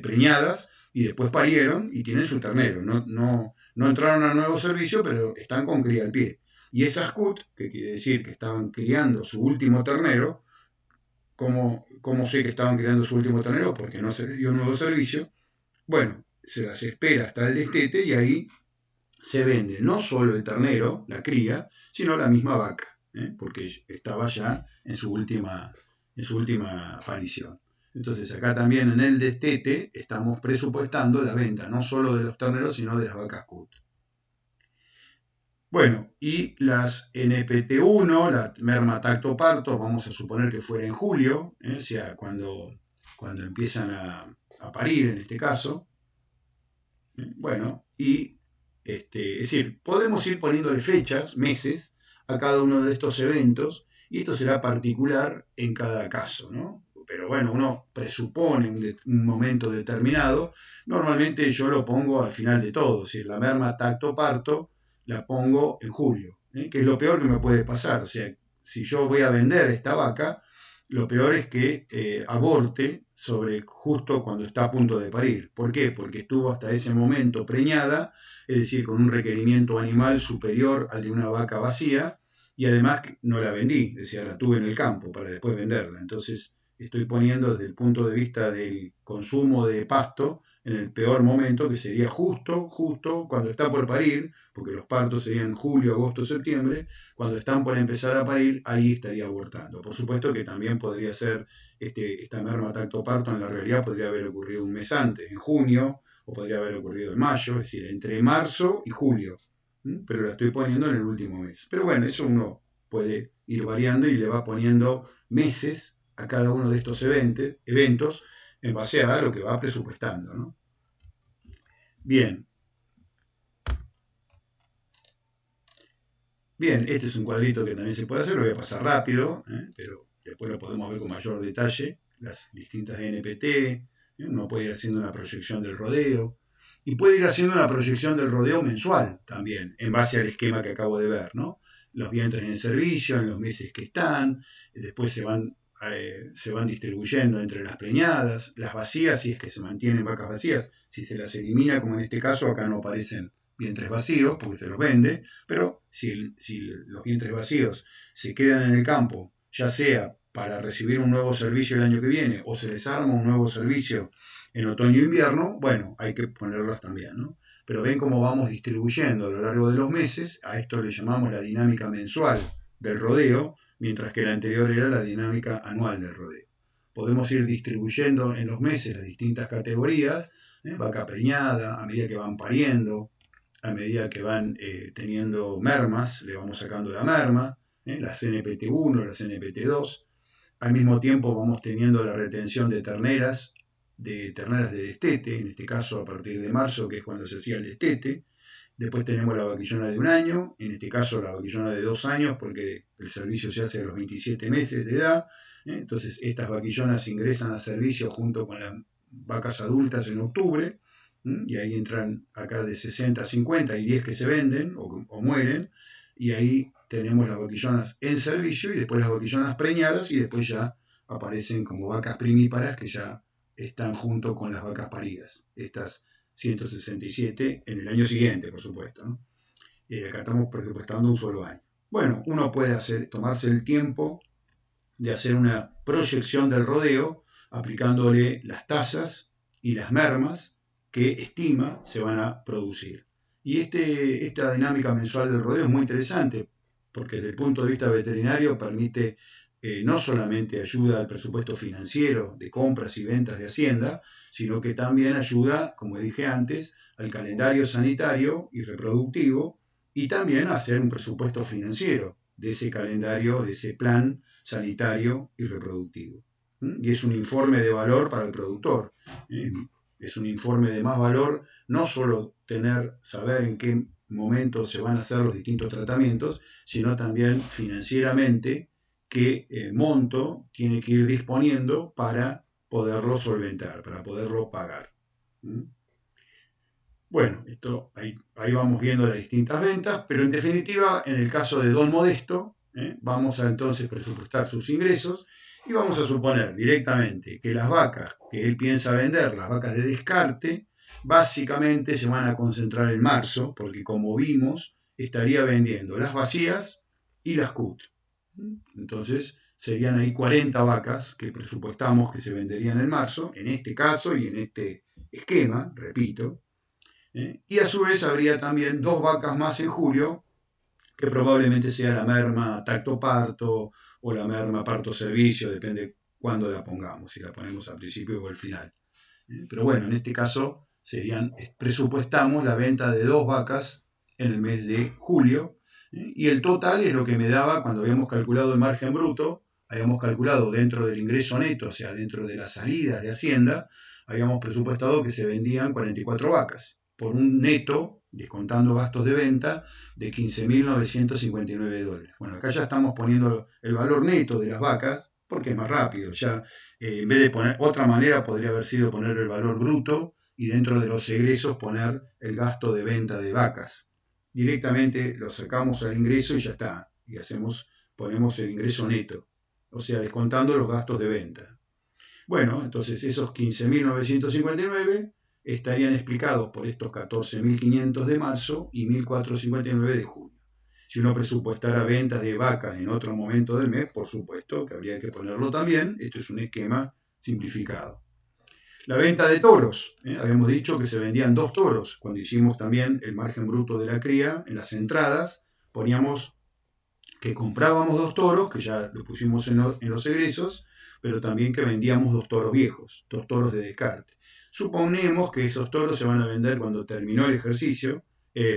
preñadas y después parieron y tienen su ternero. No entraron a nuevo servicio, pero están con cría al pie. Y esas CUT, que quiere decir que estaban criando su último ternero, ¿cómo sé que estaban criando su último ternero? Porque no se les dio nuevo servicio. Bueno, se las espera hasta el destete y ahí se vende no solo el ternero, la cría, sino la misma vaca, porque estaba ya en su última aparición. Entonces acá también en el destete estamos presupuestando la venta no solo de los terneros, sino de las vacas CUT. Bueno, y las NPT1, la merma tacto parto, vamos a suponer que fuera en julio, o sea, cuando empiezan a parir en este caso. Bueno, y es decir, podemos ir poniéndole fechas, meses, a cada uno de estos eventos, y esto será particular en cada caso, ¿no? Pero bueno, uno presupone un momento determinado. Normalmente yo lo pongo al final de todo. Si la merma tacto-parto la pongo en julio, que es lo peor que me puede pasar. O sea, si yo voy a vender esta vaca, lo peor es que aborte sobre justo cuando está a punto de parir. ¿Por qué? Porque estuvo hasta ese momento preñada, es decir, con un requerimiento animal superior al de una vaca vacía, y además no la vendí, es decir, la tuve en el campo para después venderla. Entonces estoy poniendo desde el punto de vista del consumo de pasto en el peor momento, que sería justo cuando está por parir, porque los partos serían julio, agosto, septiembre. Cuando están por empezar a parir, ahí estaría abortando. Por supuesto que también podría ser esta merma tacto-parto, en la realidad podría haber ocurrido un mes antes, en junio, o podría haber ocurrido en mayo, es decir, entre marzo y julio. Pero la estoy poniendo en el último mes. Pero bueno, eso uno puede ir variando y le va poniendo meses a cada uno de estos eventos en base a lo que va presupuestando, ¿no? Bien. Bien, este es un cuadrito que también se puede hacer, lo voy a pasar rápido, pero después lo podemos ver con mayor detalle, las distintas NPT, uno puede ir haciendo una proyección del rodeo, y puede ir haciendo una proyección del rodeo mensual también, en base al esquema que acabo de ver, ¿no? Los vientres en servicio, en los meses que están, después se van distribuyendo entre las preñadas, las vacías, si es que se mantienen vacas vacías, si se las elimina, como en este caso, acá no aparecen vientres vacíos porque se los vende, pero si los vientres vacíos se quedan en el campo, ya sea para recibir un nuevo servicio el año que viene o se les arma un nuevo servicio en otoño e invierno, bueno, hay que ponerlos también, ¿no? Pero ven cómo vamos distribuyendo a lo largo de los meses, a esto le llamamos la dinámica mensual del rodeo, mientras que la anterior era la dinámica anual del rodeo. Podemos ir distribuyendo en los meses las distintas categorías, vaca preñada, a medida que van pariendo, a medida que van teniendo mermas, le vamos sacando la merma, las NPT1, las NPT2. Al mismo tiempo vamos teniendo la retención de terneras de destete, en este caso a partir de marzo, que es cuando se hacía el destete. Después tenemos la vaquillona de 1 año, en este caso la vaquillona de 2 años, porque el servicio se hace a los 27 meses de edad. Entonces estas vaquillonas ingresan a servicio junto con las vacas adultas en octubre, y ahí entran acá de 60 a 50, y 10 que se venden o mueren, y ahí tenemos las vaquillonas en servicio y después las vaquillonas preñadas, y después ya aparecen como vacas primíparas que ya están junto con las vacas paridas. Estas 167 en el año siguiente, por supuesto, ¿no? Acá estamos presupuestando un solo año. Bueno, uno puede tomarse el tiempo de hacer una proyección del rodeo aplicándole las tasas y las mermas que estima se van a producir. Y esta dinámica mensual del rodeo es muy interesante porque desde el punto de vista veterinario permite no solamente ayuda al presupuesto financiero de compras y ventas de Hacienda, sino que también ayuda, como dije antes, al calendario sanitario y reproductivo, y también a hacer un presupuesto financiero de ese calendario, de ese plan sanitario y reproductivo. Y es un informe de valor para el productor. Es un informe de más valor, no solo saber en qué momento se van a hacer los distintos tratamientos, sino también financieramente qué monto tiene que ir disponiendo para poderlo solventar, para poderlo pagar. Bueno, ahí vamos viendo las distintas ventas, pero en definitiva, en el caso de Don Modesto, vamos a entonces presupuestar sus ingresos y vamos a suponer directamente que las vacas que él piensa vender, las vacas de descarte, básicamente se van a concentrar en marzo, porque como vimos, estaría vendiendo las vacías y las CUT. Entonces, serían ahí 40 vacas que presupuestamos que se venderían en marzo, en este caso y en este esquema, repito. Y a su vez habría también 2 vacas más en julio, que probablemente sea la merma tacto-parto o la merma parto-servicio, depende cuándo la pongamos, si la ponemos al principio o al final. Pero bueno, en este caso presupuestamos la venta de 2 vacas en el mes de julio, y el total es lo que me daba cuando habíamos calculado el margen bruto, habíamos calculado dentro del ingreso neto, o sea, dentro de las salidas de Hacienda, habíamos presupuestado que se vendían 44 vacas. por un neto, descontando gastos de venta, de $15.959. Bueno, acá ya estamos poniendo el valor neto de las vacas, porque es más rápido. Ya en vez de poner, otra manera podría haber sido poner el valor bruto y dentro de los egresos poner el gasto de venta de vacas. Directamente lo sacamos al ingreso y ya está. Y ponemos el ingreso neto, o sea, descontando los gastos de venta. Bueno, entonces esos 15.959 estarían explicados por estos 14.500 de marzo y 1.459 de junio. Si uno presupuestara ventas de vacas en otro momento del mes, por supuesto que habría que ponerlo también. Esto es un esquema simplificado. La venta de toros. Habíamos dicho que se vendían 2 toros. Cuando hicimos también el margen bruto de la cría, en las entradas poníamos que comprábamos 2 toros, que ya lo pusimos en los egresos, pero también que vendíamos 2 toros viejos, 2 toros de descarte. Suponemos que esos toros se van a vender cuando terminó el ejercicio,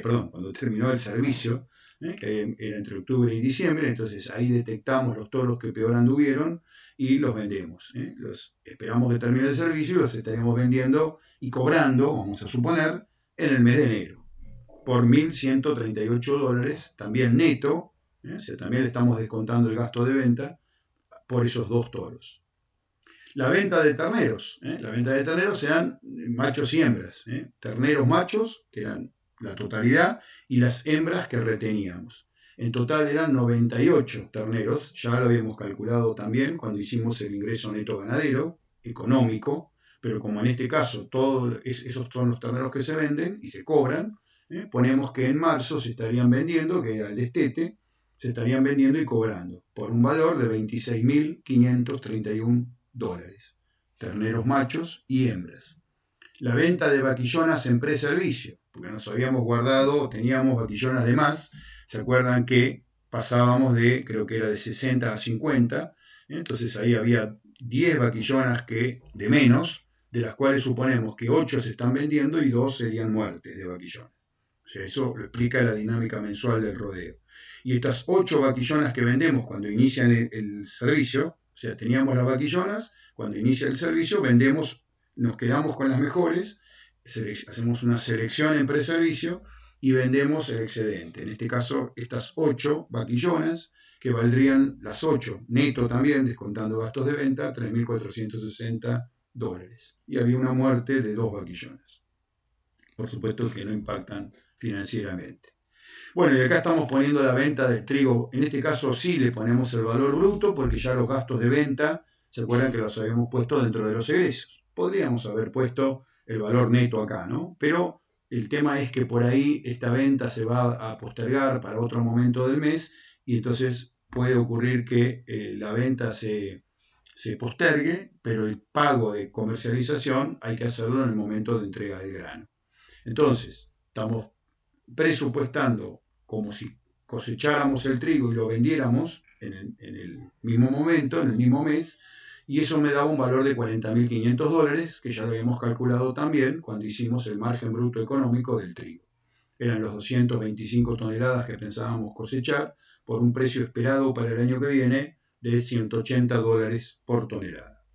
cuando terminó el servicio, que era entre octubre y diciembre. Entonces ahí detectamos los toros que peor anduvieron y los vendemos. Los esperamos que termine el servicio y los estaríamos vendiendo y cobrando, vamos a suponer, en el mes de enero, por $1.138, también neto. O sea, también le estamos descontando el gasto de venta por esos 2 toros. La venta de terneros. La venta de terneros eran machos y hembras. Terneros machos, que eran la totalidad, y las hembras que reteníamos. En total eran 98 terneros. Ya lo habíamos calculado también cuando hicimos el ingreso neto ganadero, económico, pero como en este caso todos esos son los terneros que se venden y se cobran, ponemos que en marzo se estarían vendiendo, que era el destete, se estarían vendiendo y cobrando por un valor de $26.531. Terneros machos y hembras. La venta de vaquillonas en preservicio, porque nos habíamos guardado, teníamos vaquillonas de más. ¿Se acuerdan que pasábamos de, creo que era de 60 a 50? Entonces ahí había 10 vaquillonas de menos, de las cuales suponemos que 8 se están vendiendo y 2 serían muertes de vaquillonas. O sea, eso lo explica la dinámica mensual del rodeo. Y estas 8 vaquillonas que vendemos cuando inician el servicio, o sea, teníamos las vaquillonas, cuando inicia el servicio vendemos, nos quedamos con las mejores, hacemos una selección en preservicio y vendemos el excedente. En este caso, estas 8 vaquillonas, que valdrían las 8 neto también, descontando gastos de venta, $3.460. Y había una muerte de 2 vaquillonas. Por supuesto que no impactan financieramente. Bueno, y acá estamos poniendo la venta del trigo. En este caso sí le ponemos el valor bruto porque ya los gastos de venta, ¿se acuerdan que los habíamos puesto dentro de los egresos? Podríamos haber puesto el valor neto acá, ¿no? Pero el tema es que por ahí esta venta se va a postergar para otro momento del mes y entonces puede ocurrir que la venta se postergue, pero el pago de comercialización hay que hacerlo en el momento de entrega del grano. Entonces, estamos presupuestando como si cosecháramos el trigo y lo vendiéramos en el mismo momento, en el mismo mes, y eso me daba un valor de $40.500, que ya lo habíamos calculado también cuando hicimos el margen bruto económico del trigo. Eran los 225 toneladas que pensábamos cosechar por un precio esperado para el año que viene de $180 por tonelada.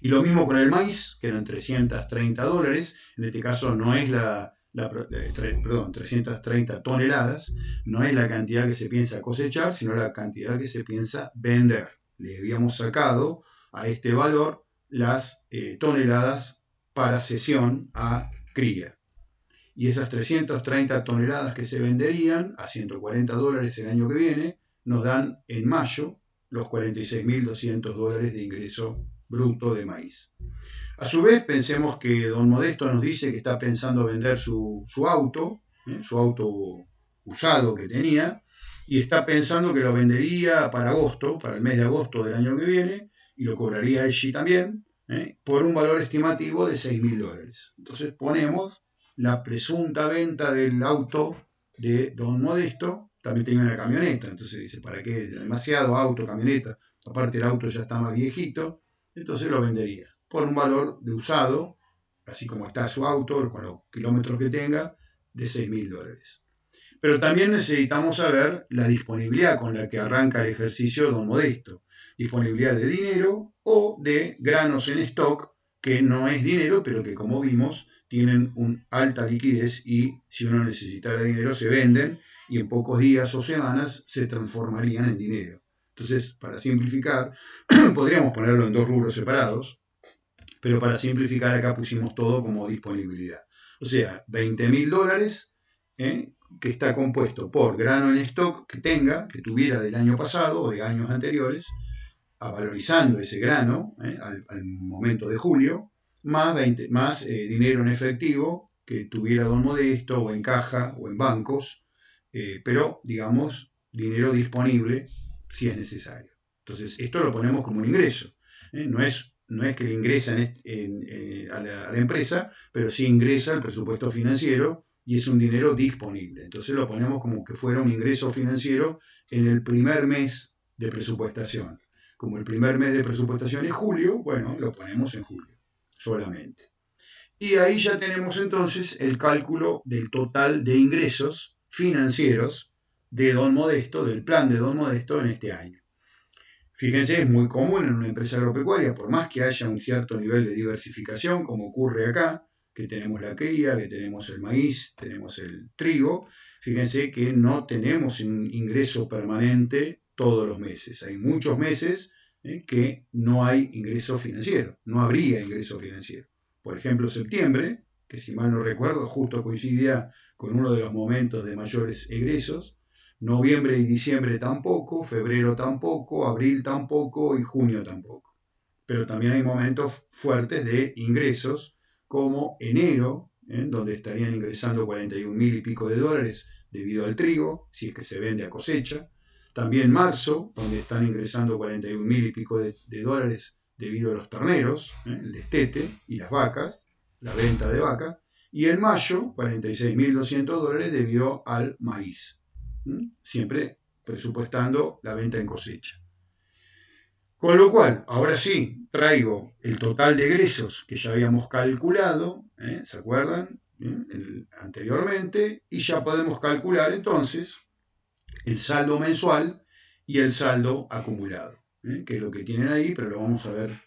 Y lo mismo con el maíz, que eran $330, en este caso no es 330 toneladas, no es la cantidad que se piensa cosechar, sino la cantidad que se piensa vender. Le habíamos sacado a este valor las toneladas para cesión a cría. Y esas 330 toneladas que se venderían a $140 el año que viene, nos dan en mayo los $46.200 de ingreso bruto de maíz. A su vez, pensemos que don Modesto nos dice que está pensando vender su auto usado que tenía, y está pensando que lo vendería para agosto, para el mes de agosto del año que viene, y lo cobraría allí también, por un valor estimativo de $6.000. Entonces ponemos la presunta venta del auto de don Modesto. También tenía una camioneta, entonces dice, ¿para qué? Demasiado auto, camioneta, aparte el auto ya está más viejito, entonces lo vendería por un valor de usado, así como está su auto, con los kilómetros que tenga, de $6.000. Pero también necesitamos saber la disponibilidad con la que arranca el ejercicio don Modesto. Disponibilidad de dinero o de granos en stock que no es dinero, pero que como vimos tienen una alta liquidez y si uno necesitara dinero se venden y en pocos días o semanas se transformarían en dinero. Entonces, para simplificar, podríamos ponerlo en dos rubros separados, pero para simplificar acá pusimos todo como disponibilidad. O sea, $20.000 que está compuesto por grano en stock que tuviera del año pasado o de años anteriores, valorizando ese grano al momento de julio, más dinero en efectivo que tuviera Don Modesto o en caja o en bancos, pero digamos dinero disponible si es necesario. Entonces, esto lo ponemos como un ingreso. No es que le ingresa a la empresa, pero sí ingresa al presupuesto financiero y es un dinero disponible. Entonces lo ponemos como que fuera un ingreso financiero en el primer mes de presupuestación. Como el primer mes de presupuestación es julio, bueno, lo ponemos en julio solamente. Y ahí ya tenemos entonces el cálculo del total de ingresos financieros de Don Modesto, del plan de Don Modesto en este año. Fíjense, es muy común en una empresa agropecuaria, por más que haya un cierto nivel de diversificación, como ocurre acá, que tenemos la cría, que tenemos el maíz, tenemos el trigo, fíjense que no tenemos un ingreso permanente todos los meses. Hay muchos meses que no hay ingreso financiero, no habría ingreso financiero. Por ejemplo, septiembre, que si mal no recuerdo, justo coincidía con uno de los momentos de mayores egresos. Noviembre y diciembre tampoco, febrero tampoco, abril tampoco y junio tampoco. Pero también hay momentos fuertes de ingresos, como enero, donde estarían ingresando 41.000 y pico de dólares debido al trigo, si es que se vende a cosecha. También marzo, donde están ingresando 41.000 y pico de dólares debido a los terneros, el destete y las vacas, la venta de vaca. Y en mayo, 46.200 dólares debido al maíz. Siempre presupuestando la venta en cosecha. Con lo cual, ahora sí, traigo el total de egresos que ya habíamos calculado, ¿se acuerdan? Anteriormente, y ya podemos calcular entonces el saldo mensual y el saldo acumulado, que es lo que tienen ahí, pero lo vamos a ver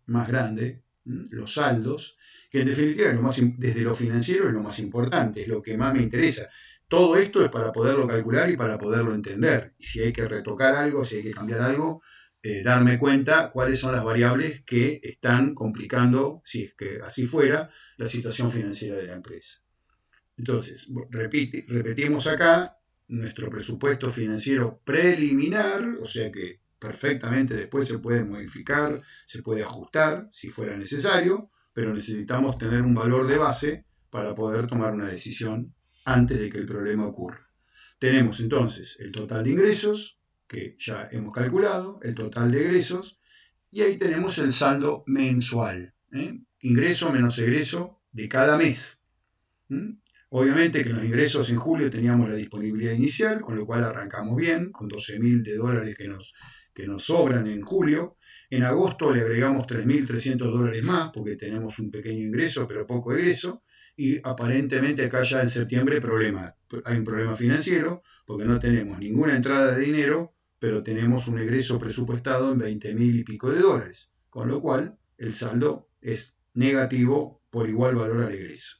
más grande, los saldos, que en definitiva desde lo financiero es lo más importante, es lo que más me interesa. Todo esto es para poderlo calcular y para poderlo entender. Y si hay que retocar algo, si hay que cambiar algo, darme cuenta cuáles son las variables que están complicando, si es que así fuera, la situación financiera de la empresa. Entonces, repetimos acá nuestro presupuesto financiero preliminar, o sea que perfectamente después se puede modificar, se puede ajustar si fuera necesario, pero necesitamos tener un valor de base para poder tomar una decisión antes de que el problema ocurra. Tenemos entonces el total de ingresos, que ya hemos calculado, el total de egresos, y ahí tenemos el saldo mensual, ingreso menos egreso de cada mes. Obviamente que en los ingresos en julio teníamos la disponibilidad inicial, con lo cual arrancamos bien, con 12.000 de dólares que nos sobran en julio. En agosto le agregamos 3.300 dólares más, porque tenemos un pequeño ingreso, pero poco egreso. Y aparentemente acá ya en septiembre hay un problema financiero, porque no tenemos ninguna entrada de dinero, pero tenemos un egreso presupuestado en 20.000 y pico de dólares. Con lo cual el saldo es negativo por igual valor al egreso.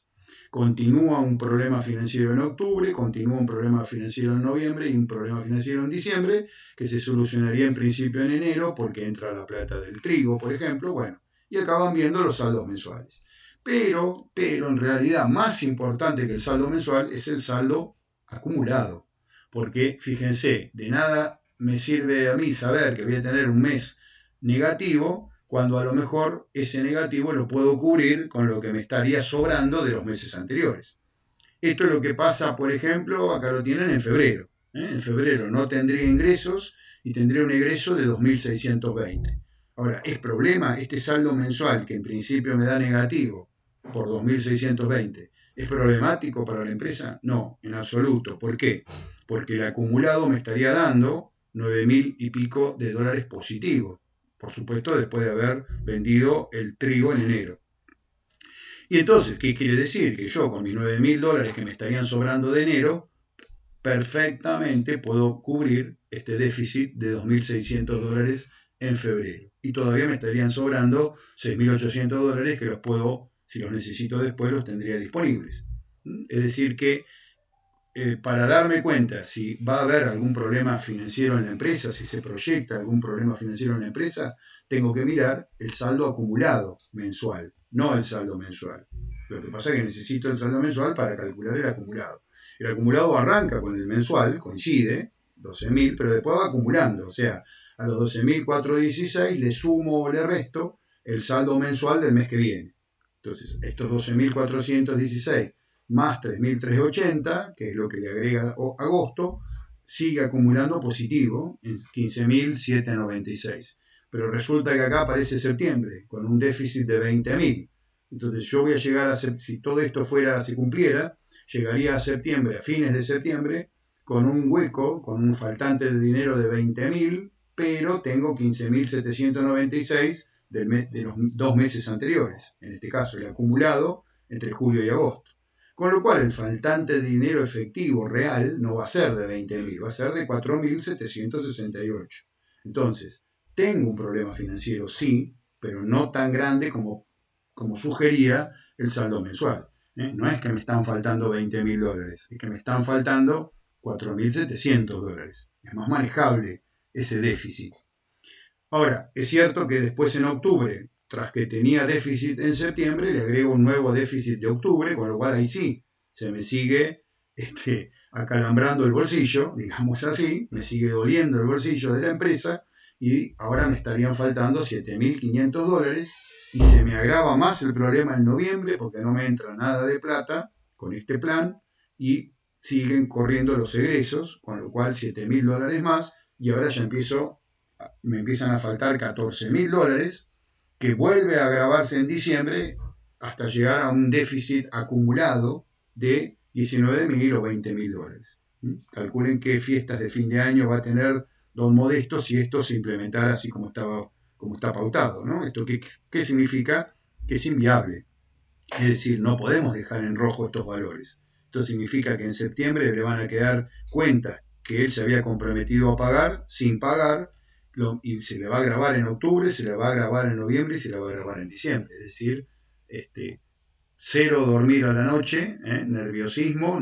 Continúa un problema financiero en octubre, continúa un problema financiero en noviembre y un problema financiero en diciembre, que se solucionaría en principio en enero porque entra la plata del trigo, por ejemplo, bueno, y acaban viendo los saldos mensuales. Pero en realidad más importante que el saldo mensual es el saldo acumulado, porque fíjense, de nada me sirve a mí saber que voy a tener un mes negativo, cuando a lo mejor ese negativo lo puedo cubrir con lo que me estaría sobrando de los meses anteriores. Esto es lo que pasa, por ejemplo, acá lo tienen en febrero. En febrero no tendría ingresos y tendría un egreso de 2.620. Ahora, ¿es problema este saldo mensual que en principio me da negativo por 2.620? ¿Es problemático para la empresa? No, en absoluto. ¿Por qué? Porque el acumulado me estaría dando 9.000 y pico de dólares positivos. Por supuesto, después de haber vendido el trigo en enero. Y entonces, ¿qué quiere decir? Que yo con mis 9.000 dólares que me estarían sobrando de enero, perfectamente puedo cubrir este déficit de 2.600 dólares en febrero. Y todavía me estarían sobrando $6.800 que los puedo, si los necesito después, los tendría disponibles. Es decir que para darme cuenta si va a haber algún problema financiero en la empresa, si se proyecta algún problema financiero en la empresa, tengo que mirar el saldo acumulado mensual, no el saldo mensual. Lo que pasa es que necesito el saldo mensual para calcular el acumulado. El acumulado arranca con el mensual, coincide, 12.000, pero después va acumulando. O sea, a los 12.416 le sumo o le resto el saldo mensual del mes que viene. Entonces, estos 12.416 más 3.380, que es lo que le agrega agosto, sigue acumulando positivo en 15.796. Pero resulta que acá aparece septiembre, con un déficit de 20.000. Entonces yo voy a llegar a, si todo esto se cumpliera, llegaría a septiembre, a fines de septiembre, con un hueco, con un faltante de dinero de 20.000, pero tengo 15.796 de los 2 meses anteriores. En este caso, el acumulado entre julio y agosto. Con lo cual, el faltante de dinero efectivo real no va a ser de 20.000, va a ser de 4.768. Entonces, tengo un problema financiero, sí, pero no tan grande como sugería el saldo mensual. No es que me están faltando $20.000, es que me están faltando $4.700. Es más manejable ese déficit. Ahora, es cierto que después en octubre, tras que tenía déficit en septiembre, le agrego un nuevo déficit de octubre, con lo cual ahí sí, se me sigue acalambrando el bolsillo, digamos así, me sigue doliendo el bolsillo de la empresa y ahora me estarían faltando $7.500 y se me agrava más el problema en noviembre porque no me entra nada de plata con este plan y siguen corriendo los egresos, con lo cual $7.000 más y ahora ya me empiezan a faltar $14.000 que vuelve a agravarse en diciembre hasta llegar a un déficit acumulado de $19.000 o $20.000. Calculen qué fiestas de fin de año va a tener Don Modesto si esto se implementara así como está pautado, ¿no? ¿Esto qué significa? Que es inviable. Es decir, no podemos dejar en rojo estos valores. Esto significa que en septiembre le van a quedar cuentas que él se había comprometido a pagar sin pagar y se le va a grabar en octubre, se le va a grabar en noviembre y se le va a grabar en diciembre. Es decir, cero dormir a la noche, nerviosismo,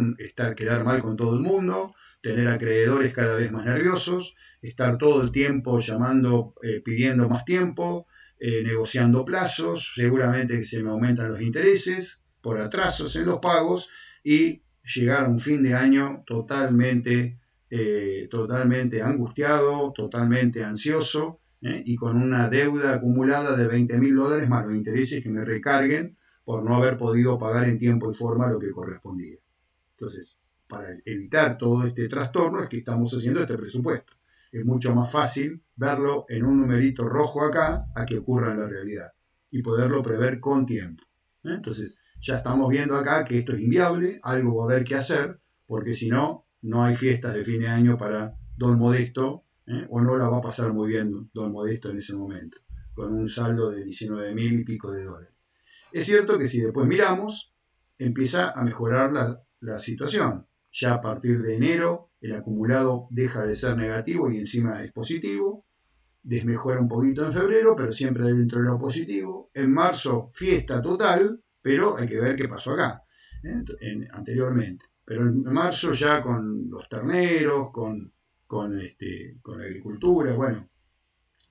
quedar mal con todo el mundo, tener acreedores cada vez más nerviosos, estar todo el tiempo llamando, pidiendo más tiempo, negociando plazos, seguramente que se me aumentan los intereses por atrasos en los pagos y llegar a un fin de año totalmente angustiado, totalmente ansioso y con una deuda acumulada de $20.000 más los intereses que me recarguen por no haber podido pagar en tiempo y forma lo que correspondía. Entonces, para evitar todo este trastorno es que estamos haciendo este presupuesto. Es mucho más fácil verlo en un numerito rojo acá a que ocurra en la realidad y poderlo prever con tiempo. Entonces, ya estamos viendo acá que esto es inviable, algo va a haber que hacer, porque si no, no hay fiestas de fin de año para Don Modesto, o no la va a pasar muy bien Don Modesto en ese momento, con un saldo de 19.000 y pico de dólares. Es cierto que si después miramos, empieza a mejorar la situación. Ya a partir de enero el acumulado deja de ser negativo y encima es positivo. Desmejora un poquito en febrero, pero siempre dentro de lo positivo. En marzo, fiesta total, pero hay que ver qué pasó acá, anteriormente. Pero en marzo ya con los terneros, con la agricultura, bueno,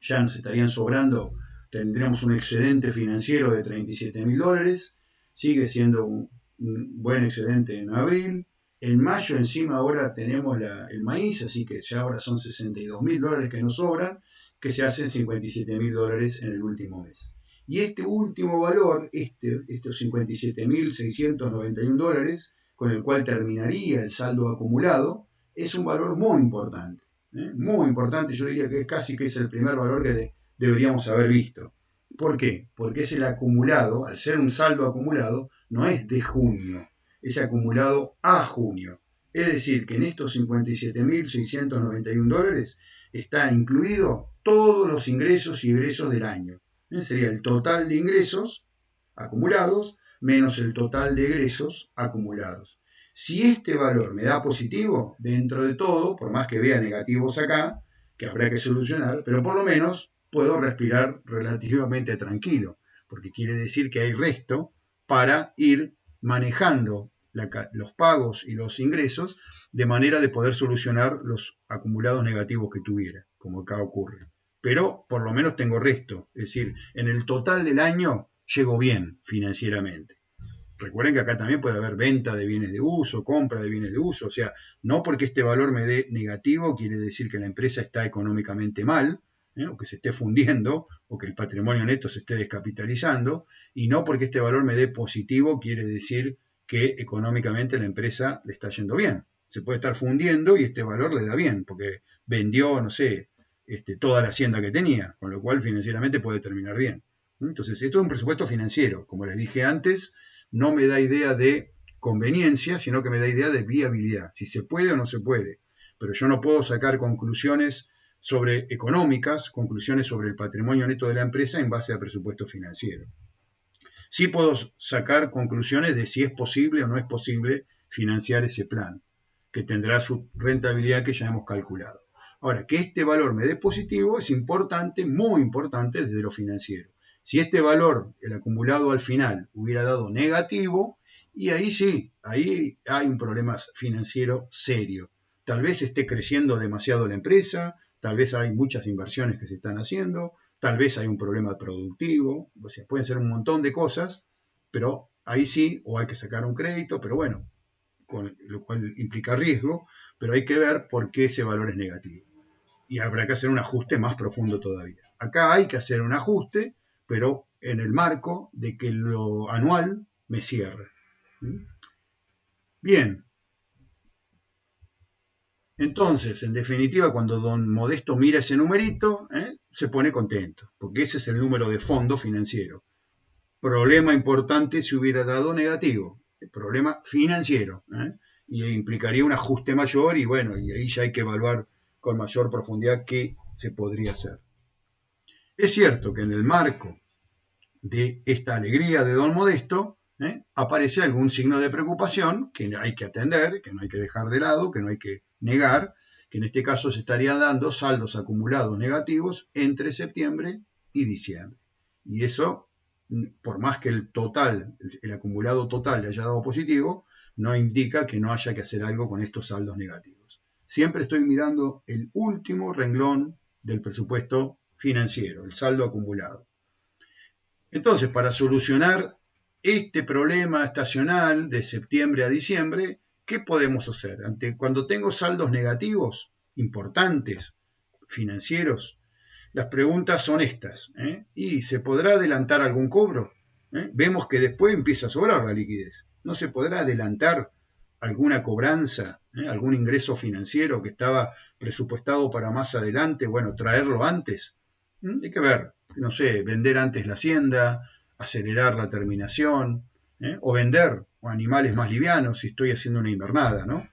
ya nos estarían sobrando, tendríamos un excedente financiero de $37.000, sigue siendo un buen excedente en abril. En mayo encima ahora tenemos el maíz, así que ya ahora son $62.000 que nos sobran, que se hacen $57.000 en el último mes. Y este último valor, estos $57.691, con el cual terminaría el saldo acumulado, es un valor muy importante. Muy importante, yo diría que casi que es el primer valor que deberíamos haber visto. ¿Por qué? Porque es el acumulado, al ser un saldo acumulado, no es de junio, es acumulado a junio. Es decir, que en estos $57.691 está incluido todos los ingresos y egresos del año. Sería el total de ingresos acumulados menos el total de egresos acumulados. Si este valor me da positivo, dentro de todo, por más que vea negativos acá, que habrá que solucionar, pero por lo menos puedo respirar relativamente tranquilo, porque quiere decir que hay resto para ir manejando los pagos y los ingresos de manera de poder solucionar los acumulados negativos que tuviera, como acá ocurre. Pero por lo menos tengo resto, es decir, en el total del año llego bien financieramente. Recuerden que acá también puede haber venta de bienes de uso, compra de bienes de uso, o sea, no porque este valor me dé negativo quiere decir que la empresa está económicamente mal, o que se esté fundiendo, o que el patrimonio neto se esté descapitalizando, y no porque este valor me dé positivo quiere decir que económicamente la empresa le está yendo bien. Se puede estar fundiendo y este valor le da bien, porque vendió, no sé, toda la hacienda que tenía, con lo cual financieramente puede terminar bien. Entonces, esto es un presupuesto financiero, como les dije antes, no me da idea de conveniencia, sino que me da idea de viabilidad, si se puede o no se puede. Pero yo no puedo sacar conclusiones sobre económicas, conclusiones sobre el patrimonio neto de la empresa en base a presupuesto financiero. Sí puedo sacar conclusiones de si es posible o no es posible financiar ese plan, que tendrá su rentabilidad que ya hemos calculado. Ahora, que este valor me dé positivo es importante, muy importante desde lo financiero. Si este valor, el acumulado al final, hubiera dado negativo, y ahí sí, ahí hay un problema financiero serio. Tal vez esté creciendo demasiado la empresa, tal vez hay muchas inversiones que se están haciendo, tal vez hay un problema productivo, o sea, pueden ser un montón de cosas, pero ahí sí, o hay que sacar un crédito, pero bueno, con lo cual implica riesgo, pero hay que ver por qué ese valor es negativo. Y habrá que hacer un ajuste más profundo todavía. Acá hay que hacer un ajuste, pero en el marco de que lo anual me cierre. Bien. Entonces, en definitiva, cuando don Modesto mira ese numerito, se pone contento, porque ese es el número de fondo financiero. Problema importante si hubiera dado negativo, el problema financiero, y implicaría un ajuste mayor y bueno, y ahí ya hay que evaluar con mayor profundidad qué se podría hacer. Es cierto que en el marco de esta alegría de don Modesto, aparece algún signo de preocupación que hay que atender, que no hay que dejar de lado, que no hay que negar, que en este caso se estarían dando saldos acumulados negativos entre septiembre y diciembre. Y eso, por más que el acumulado total le haya dado positivo, no indica que no haya que hacer algo con estos saldos negativos. Siempre estoy mirando el último renglón del presupuesto financiero, el saldo acumulado. Entonces, para solucionar este problema estacional de septiembre a diciembre, ¿qué podemos hacer? Cuando tengo saldos negativos importantes, financieros, las preguntas son estas. ¿Y se podrá adelantar algún cobro? Vemos que después empieza a sobrar la liquidez. ¿No se podrá adelantar alguna cobranza, algún ingreso financiero que estaba presupuestado para más adelante? Bueno, traerlo antes. Hay que ver, no sé, vender antes la hacienda, acelerar la terminación, o vender animales más livianos si estoy haciendo una invernada, ¿no?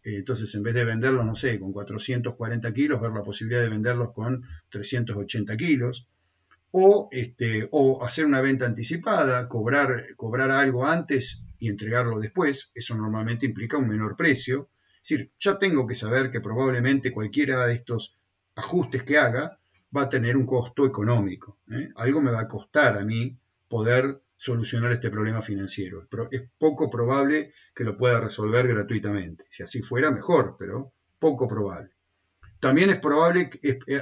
Entonces, en vez de venderlos, no sé, con 440 kilos, ver la posibilidad de venderlos con 380 kilos, o hacer una venta anticipada, cobrar algo antes y entregarlo después. Eso normalmente implica un menor precio. Es decir, ya tengo que saber que probablemente cualquiera de estos ajustes que haga va a tener un costo económico. Algo me va a costar a mí poder solucionar este problema financiero. Es poco probable que lo pueda resolver gratuitamente. Si así fuera, mejor, pero poco probable. También es probable,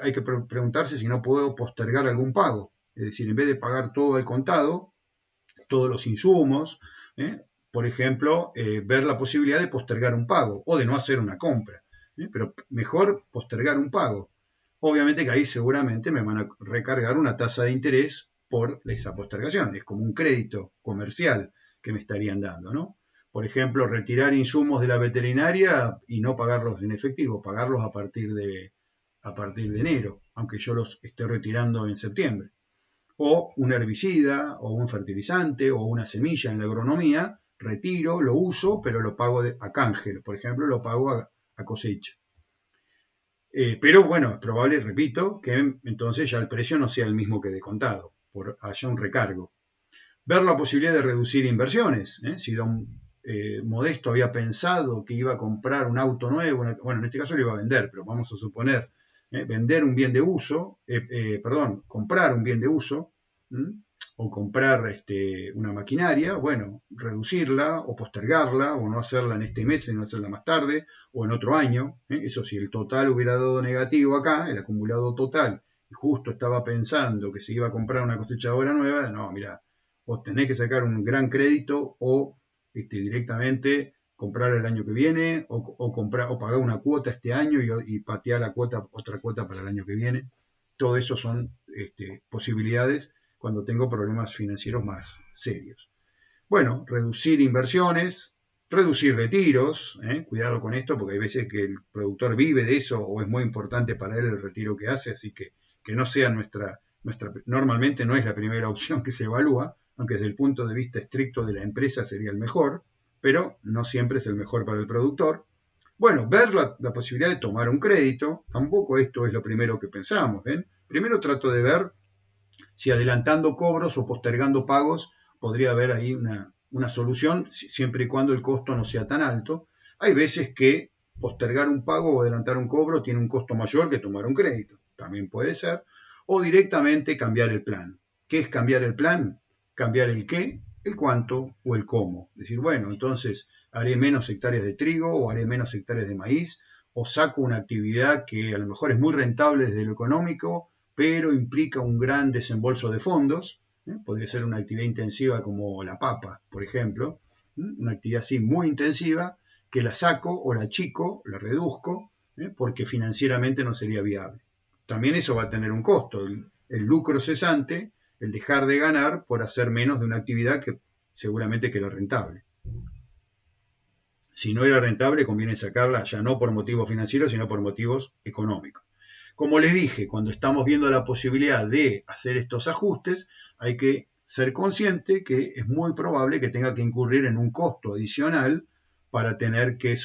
hay que preguntarse si no puedo postergar algún pago. Es decir, en vez de pagar todo al contado, todos los insumos, por ejemplo, ver la posibilidad de postergar un pago o de no hacer una compra. Pero mejor postergar un pago. Obviamente que ahí seguramente me van a recargar una tasa de interés por esa postergación. Es como un crédito comercial que me estarían dando, ¿no? Por ejemplo, retirar insumos de la veterinaria y no pagarlos en efectivo, pagarlos a partir de enero, aunque yo los esté retirando en septiembre. O un herbicida, o un fertilizante, o una semilla en la agronomía, retiro, lo uso, pero lo pago a canje, por ejemplo, lo pago a cosecha. Pero bueno, es probable, repito, que entonces ya el precio no sea el mismo que de contado, por haya un recargo. Ver la posibilidad de reducir inversiones. Si don Modesto había pensado que iba a comprar un auto nuevo, bueno, en este caso lo iba a vender, pero vamos a suponer vender un bien de uso, comprar un bien de uso, o comprar una maquinaria, bueno, reducirla o postergarla o no hacerla en este mes, sino hacerla más tarde o en otro año. Eso si el total hubiera dado negativo acá, el acumulado total, y justo estaba pensando que se iba a comprar una cosechadora nueva, no, mira, o tenés que sacar un gran crédito o directamente comprar el año que viene o comprar o pagar una cuota este año y patear la cuota, otra cuota para el año que viene. Todo eso son posibilidades cuando tengo problemas financieros más serios. Bueno, reducir inversiones, reducir retiros, cuidado con esto porque hay veces que el productor vive de eso o es muy importante para él el retiro que hace, así que no sea normalmente no es la primera opción que se evalúa, aunque desde el punto de vista estricto de la empresa sería el mejor, pero no siempre es el mejor para el productor. Bueno, ver la posibilidad de tomar un crédito, tampoco esto es lo primero que pensamos, ¿ven? Primero trato de ver si adelantando cobros o postergando pagos podría haber ahí una solución, siempre y cuando el costo no sea tan alto. Hay veces que postergar un pago o adelantar un cobro tiene un costo mayor que tomar un crédito, también puede ser, o directamente cambiar el plan. ¿Qué es cambiar el plan? Cambiar el qué, el cuánto o el cómo. Es decir, bueno, entonces haré menos hectáreas de trigo o haré menos hectáreas de maíz o saco una actividad que a lo mejor es muy rentable desde lo económico, pero implica un gran desembolso de fondos. Podría ser una actividad intensiva como la papa, por ejemplo, una actividad así muy intensiva que la saco o la achico, la reduzco, porque financieramente no sería viable. También eso va a tener un costo, el lucro cesante, el dejar de ganar por hacer menos de una actividad que seguramente que era rentable. Si no era rentable, conviene sacarla ya no por motivos financieros, sino por motivos económicos. Como les dije, cuando estamos viendo la posibilidad de hacer estos ajustes, hay que ser consciente que es muy probable que tenga que incurrir en un costo adicional por tener que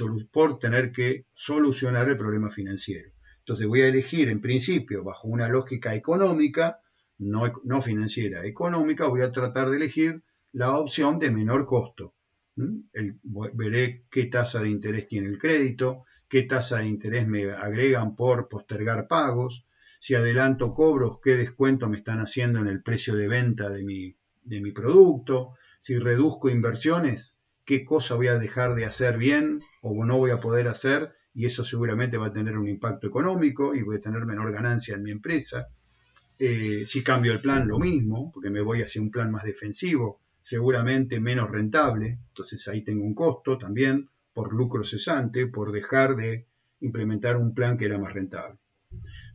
solucionar el problema financiero. Entonces voy a elegir en principio, bajo una lógica económica, no financiera, económica, voy a tratar de elegir la opción de menor costo. Veré qué tasa de interés tiene el crédito, qué tasa de interés me agregan por postergar pagos, si adelanto cobros, qué descuento me están haciendo en el precio de venta de mi producto, si reduzco inversiones, qué cosa voy a dejar de hacer bien o no voy a poder hacer y eso seguramente va a tener un impacto económico y voy a tener menor ganancia en mi empresa. Si cambio el plan, lo mismo, porque me voy hacia un plan más defensivo, seguramente menos rentable, entonces ahí tengo un costo también por lucro cesante, por dejar de implementar un plan que era más rentable.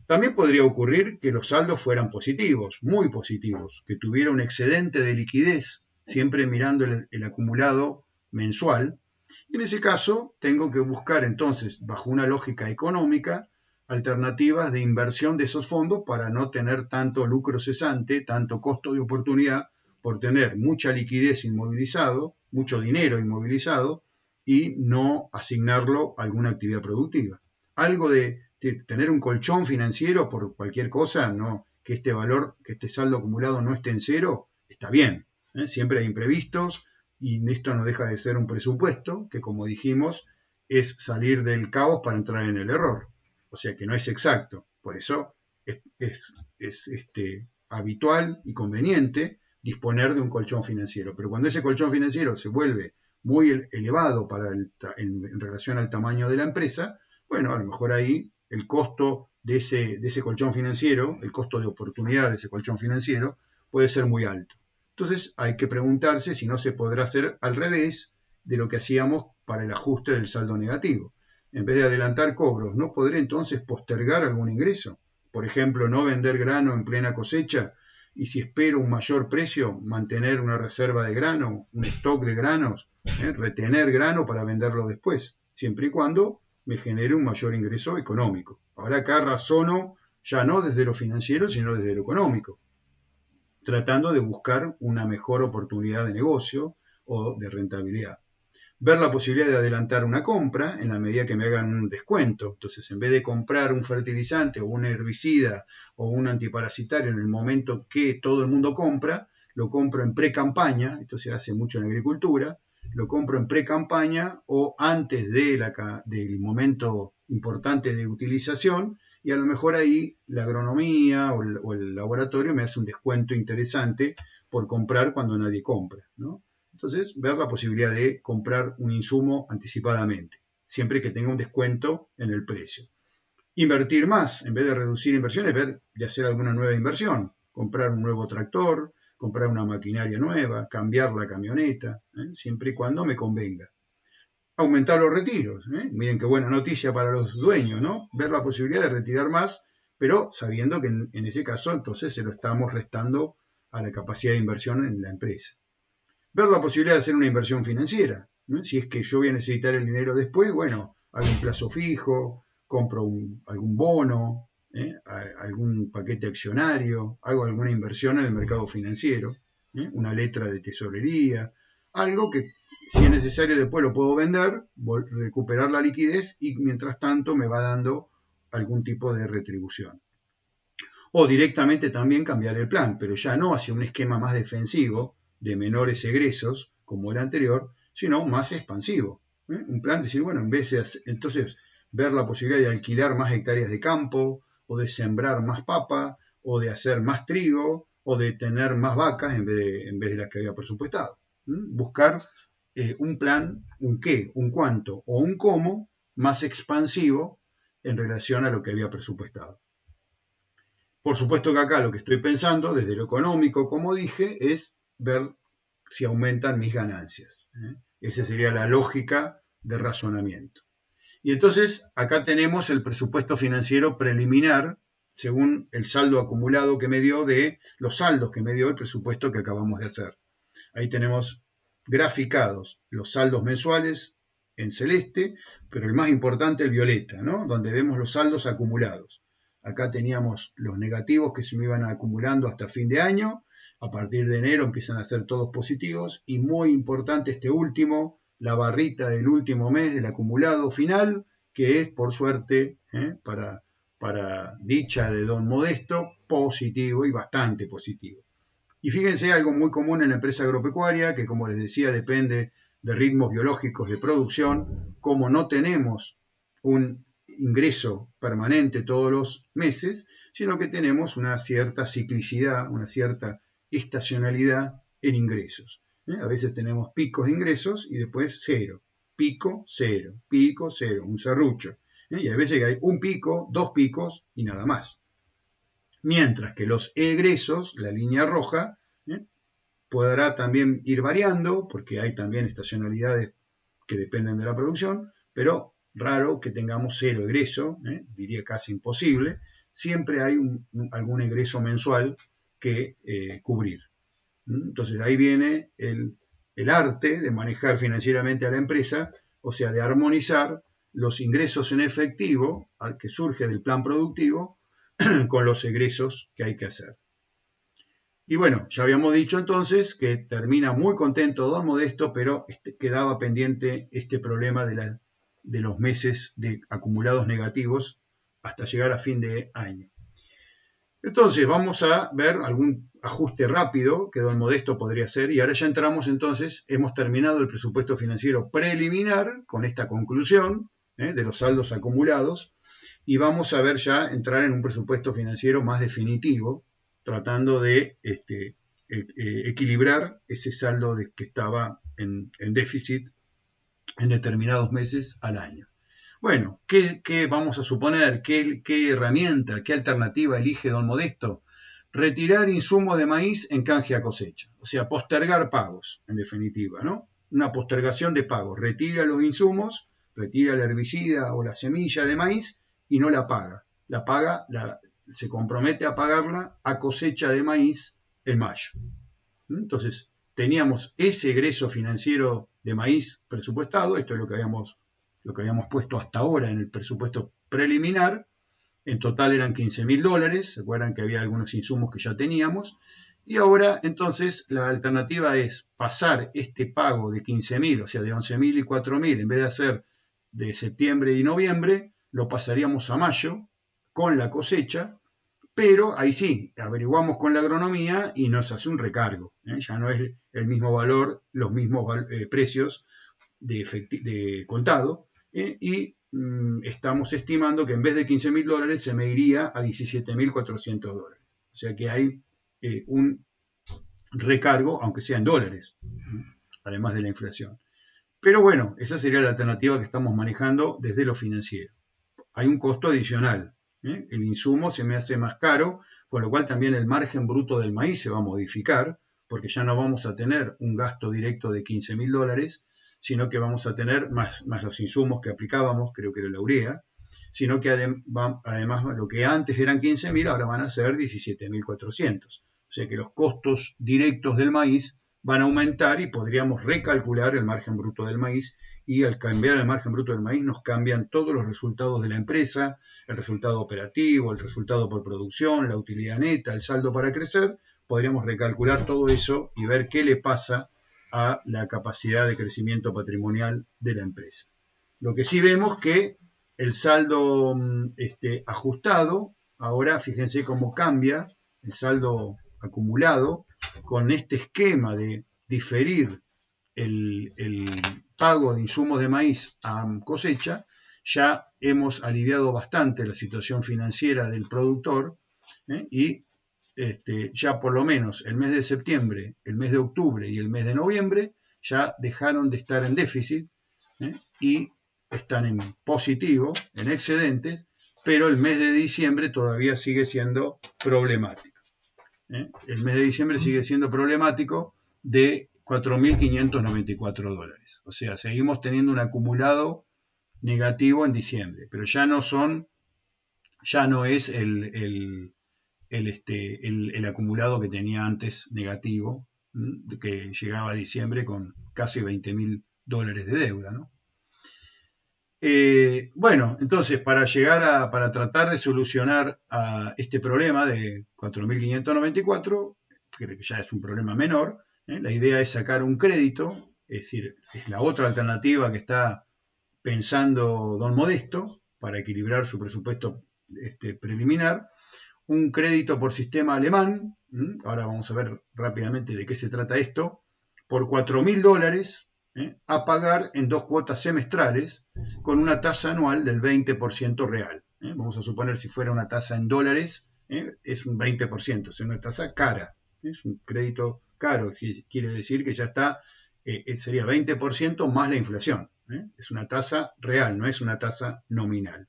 También podría ocurrir que los saldos fueran positivos, muy positivos, que tuviera un excedente de liquidez, siempre mirando el acumulado mensual. Y en ese caso, tengo que buscar entonces, bajo una lógica económica, alternativas de inversión de esos fondos para no tener tanto lucro cesante, tanto costo de oportunidad, por tener mucha liquidez inmovilizado, mucho dinero inmovilizado, y no asignarlo a alguna actividad productiva. Algo de tener un colchón financiero por cualquier cosa, no, que este saldo acumulado no esté en cero, está bien. Siempre hay imprevistos y esto no deja de ser un presupuesto que, como dijimos, es salir del caos para entrar en el error. O sea que no es exacto. Por eso es habitual y conveniente disponer de un colchón financiero. Pero cuando ese colchón financiero se vuelve muy elevado en relación al tamaño de la empresa, bueno, a lo mejor ahí el costo de ese colchón financiero, el costo de oportunidad de ese colchón financiero, puede ser muy alto. Entonces hay que preguntarse si no se podrá hacer al revés de lo que hacíamos para el ajuste del saldo negativo. En vez de adelantar cobros, ¿no podré entonces postergar algún ingreso? Por ejemplo, no vender grano en plena cosecha y si espero un mayor precio, mantener una reserva de grano, un stock de granos, retener grano para venderlo después, siempre y cuando me genere un mayor ingreso económico. Ahora acá razono ya no desde lo financiero, sino desde lo económico, tratando de buscar una mejor oportunidad de negocio o de rentabilidad. Ver la posibilidad de adelantar una compra en la medida que me hagan un descuento. Entonces, en vez de comprar un fertilizante o un herbicida o un antiparasitario en el momento que todo el mundo compra, lo compro en pre-campaña, esto se hace mucho en agricultura, lo compro en pre-campaña o antes del momento importante de utilización y a lo mejor ahí la agronomía o el laboratorio me hace un descuento interesante por comprar cuando nadie compra, ¿no? Entonces, ver la posibilidad de comprar un insumo anticipadamente, siempre que tenga un descuento en el precio. Invertir más, en vez de reducir inversiones, ver de hacer alguna nueva inversión, comprar un nuevo tractor, comprar una maquinaria nueva, cambiar la camioneta, siempre y cuando me convenga. Aumentar los retiros, miren qué buena noticia para los dueños, ¿no? Ver la posibilidad de retirar más, pero sabiendo que en ese caso entonces se lo estamos restando a la capacidad de inversión en la empresa. Ver la posibilidad de hacer una inversión financiera, ¿no? Si es que yo voy a necesitar el dinero después, bueno, hago un plazo fijo, compro algún bono, algún paquete accionario, hago alguna inversión en el mercado financiero, una letra de tesorería, algo que si es necesario después lo puedo vender, recuperar la liquidez y mientras tanto me va dando algún tipo de retribución. O directamente también cambiar el plan, pero ya no hacia un esquema más defensivo, de menores egresos, como el anterior, sino más expansivo. Un plan de decir, bueno, en vez de entonces ver la posibilidad de alquilar más hectáreas de campo, o de sembrar más papa, o de hacer más trigo, o de tener más vacas en vez de las que había presupuestado. Buscar un plan, un qué, un cuánto o un cómo más expansivo en relación a lo que había presupuestado. Por supuesto que acá lo que estoy pensando, desde lo económico, como dije, es ver si aumentan mis ganancias. Esa sería la lógica de razonamiento. Y entonces acá tenemos el presupuesto financiero preliminar, según el saldo acumulado que me dio de los saldos que me dio el presupuesto que acabamos de hacer. Ahí tenemos graficados los saldos mensuales en celeste, pero el más importante el violeta, ¿no? Donde vemos los saldos acumulados. Acá teníamos los negativos que se me iban acumulando hasta fin de año. A partir de enero empiezan a ser todos positivos. Y muy importante este último, la barrita del último mes del acumulado final, que es, por suerte, para dicha de don Modesto, positivo y bastante positivo. Y fíjense algo muy común en la empresa agropecuaria, que como les decía depende de ritmos biológicos de producción, como no tenemos un ingreso permanente todos los meses, sino que tenemos una cierta ciclicidad, una cierta estacionalidad en ingresos. A veces tenemos picos de ingresos y después cero, pico, cero, un serrucho. Y a veces hay un pico, dos picos y nada más. Mientras que los egresos, la línea roja, podrá también ir variando, porque hay también estacionalidades que dependen de la producción, pero raro que tengamos cero egreso, diría casi imposible. Siempre hay algún egreso mensual que cubrir. Entonces ahí viene el arte de manejar financieramente a la empresa, o sea, de armonizar los ingresos en efectivo que surge del plan productivo con los egresos que hay que hacer. Y bueno, ya habíamos dicho entonces que termina muy contento don Modesto, pero quedaba pendiente este problema de los meses de acumulados negativos hasta llegar a fin de año. Entonces vamos a ver algún ajuste rápido que don Modesto podría hacer y ahora ya entramos entonces, hemos terminado el presupuesto financiero preliminar con esta conclusión de los saldos acumulados y vamos a ver ya entrar en un presupuesto financiero más definitivo, tratando de equilibrar ese saldo que estaba en déficit en determinados meses al año. Bueno, ¿qué vamos a suponer? ¿Qué herramienta, qué alternativa elige don Modesto? Retirar insumos de maíz en canje a cosecha, o sea, postergar pagos, en definitiva, ¿no? Una postergación de pagos. Retira los insumos, retira el herbicida o la semilla de maíz y no la paga. Se compromete a pagarla a cosecha de maíz en mayo. Entonces, teníamos ese egreso financiero de maíz presupuestado, esto es lo que habíamos puesto hasta ahora en el presupuesto preliminar, en total eran $15.000, se acuerdan que había algunos insumos que ya teníamos, y ahora entonces la alternativa es pasar este pago de 15.000, o sea de 11.000 y 4.000, en vez de hacer de septiembre y noviembre, lo pasaríamos a mayo con la cosecha, pero ahí sí, averiguamos con la agronomía y nos hace un recargo, ya no es el mismo valor, los mismos precios de contado, y estamos estimando que en vez de $15.000 se me iría a $17.400. O sea que hay un recargo, aunque sea en dólares, además de la inflación. Pero bueno, esa sería la alternativa que estamos manejando desde lo financiero. Hay un costo adicional. El insumo se me hace más caro, con lo cual también el margen bruto del maíz se va a modificar, porque ya no vamos a tener un gasto directo de $15.000, sino que vamos a tener más los insumos que aplicábamos, creo que era la urea, sino que además lo que antes eran 15.000, ahora van a ser 17.400. O sea que los costos directos del maíz van a aumentar y podríamos recalcular el margen bruto del maíz, y al cambiar el margen bruto del maíz nos cambian todos los resultados de la empresa, el resultado operativo, el resultado por producción, la utilidad neta, el saldo para crecer. Podríamos recalcular todo eso y ver qué le pasa a la capacidad de crecimiento patrimonial de la empresa. Lo que sí vemos que el saldo ajustado, ahora fíjense cómo cambia el saldo acumulado con este esquema de diferir el pago de insumos de maíz a cosecha. Ya hemos aliviado bastante la situación financiera del productor, y ya por lo menos el mes de septiembre, el mes de octubre y el mes de noviembre ya dejaron de estar en déficit, y están en positivo, en excedentes, pero el mes de diciembre todavía sigue siendo problemático. El mes de diciembre sigue siendo problemático de $4.594. O sea, seguimos teniendo un acumulado negativo en diciembre, pero ya no es el acumulado que tenía antes negativo, que llegaba a diciembre con casi $20.000 de deuda, ¿no? Bueno, entonces para tratar de solucionar a este problema de 4.594, que ya es un problema menor, la idea es sacar un crédito, es decir, es la otra alternativa que está pensando don Modesto para equilibrar su presupuesto preliminar, un crédito por sistema alemán. Ahora vamos a ver rápidamente de qué se trata esto, por $4.000, a pagar en 2 cuotas semestrales con una tasa anual del 20% real. Vamos a suponer, si fuera una tasa en dólares, es un 20%, es una tasa cara, es un crédito caro, quiere decir que ya está, sería 20% más la inflación. Es una tasa real, no es una tasa nominal.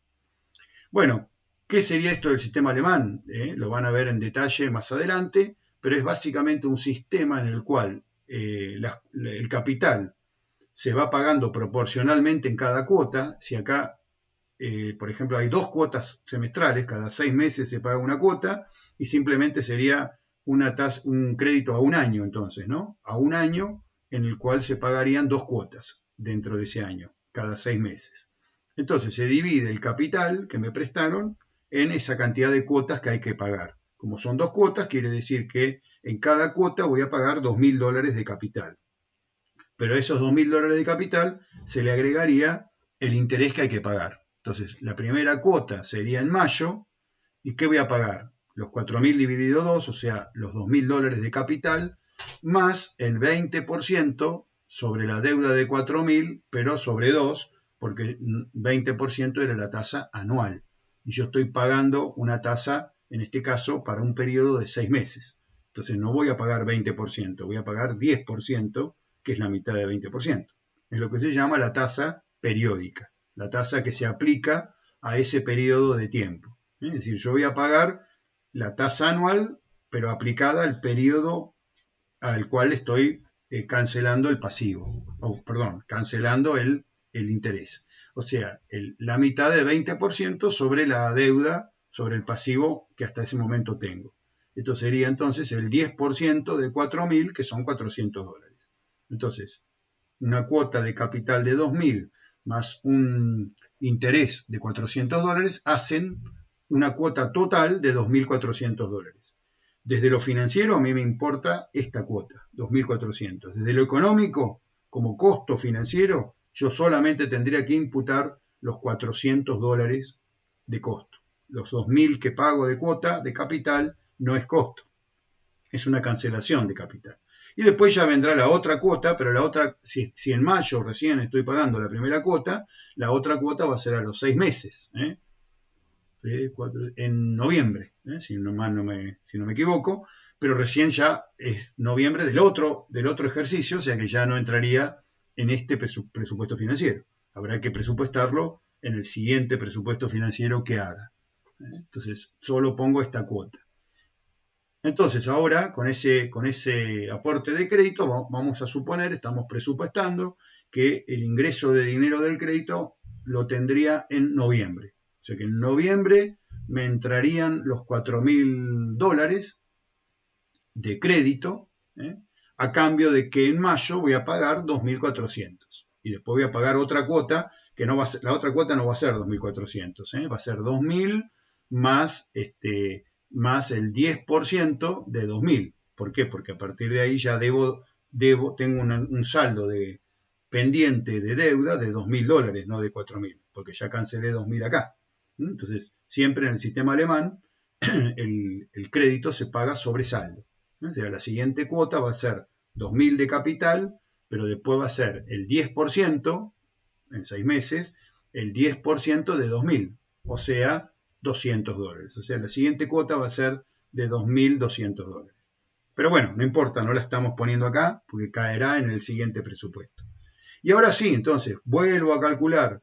Bueno, ¿qué sería esto del sistema alemán? Lo van a ver en detalle más adelante, pero es básicamente un sistema en el cual el capital se va pagando proporcionalmente en cada cuota. Si acá, por ejemplo, hay 2 cuotas semestrales, cada 6 meses se paga una cuota, y simplemente sería un crédito a un año, entonces, ¿no? A un año en el cual se pagarían 2 cuotas dentro de ese año, cada 6 meses. Entonces se divide el capital que me prestaron en esa cantidad de cuotas que hay que pagar. Como son 2 cuotas, quiere decir que en cada cuota voy a pagar $2.000 de capital. Pero a esos $2.000 de capital se le agregaría el interés que hay que pagar. Entonces, la primera cuota sería en mayo, ¿y qué voy a pagar? Los 4.000 dividido 2, o sea, los $2.000 de capital, más el 20% sobre la deuda de 4.000, pero sobre 2, porque 20% era la tasa anual. Y yo estoy pagando una tasa, en este caso, para un periodo de 6 meses. Entonces no voy a pagar 20%, voy a pagar 10%, que es la mitad de 20%. Es lo que se llama la tasa periódica, la tasa que se aplica a ese periodo de tiempo. Es decir, yo voy a pagar la tasa anual, pero aplicada al periodo al cual estoy cancelando el pasivo, cancelando el interés. O sea, la mitad de 20% sobre la deuda, sobre el pasivo que hasta ese momento tengo. Esto sería entonces el 10% de 4.000, que son $400. Entonces, una cuota de capital de 2.000 más un interés de $400 hacen una cuota total de $2.400. Desde lo financiero a mí me importa esta cuota, 2.400. Desde lo económico, como costo financiero, yo solamente tendría que imputar los $400 de costo. Los 2.000 que pago de cuota de capital no es costo, es una cancelación de capital. Y después ya vendrá la otra cuota, pero la otra, si en mayo recién estoy pagando la primera cuota, la otra cuota va a ser a los 6 meses, 3, 4, en noviembre, si no me equivoco, pero recién ya es noviembre del otro ejercicio, o sea que ya no entraría en este presupuesto financiero. Habrá que presupuestarlo en el siguiente presupuesto financiero que haga. Entonces, solo pongo esta cuota. Entonces, ahora, con ese aporte de crédito, vamos a suponer, estamos presupuestando que el ingreso de dinero del crédito lo tendría en noviembre. O sea que en noviembre me entrarían los $4.000 de crédito, a cambio de que en mayo voy a pagar 2.400. Y después voy a pagar otra cuota, que no va a ser, la otra cuota no va a ser 2.400, va a ser 2.000 más, más el 10% de 2.000. ¿Por qué? Porque a partir de ahí ya tengo un saldo pendiente de deuda de $2.000, no de 4.000, porque ya cancelé 2.000 acá. Entonces, siempre en el sistema alemán, el crédito se paga sobre saldo. O sea, la siguiente cuota va a ser 2.000 de capital, pero después va a ser el 10%, en 6 meses, el 10% de 2.000, o sea, $200. O sea, la siguiente cuota va a ser de $2.200. Pero bueno, no importa, no la estamos poniendo acá, porque caerá en el siguiente presupuesto. Y ahora sí, entonces, vuelvo a calcular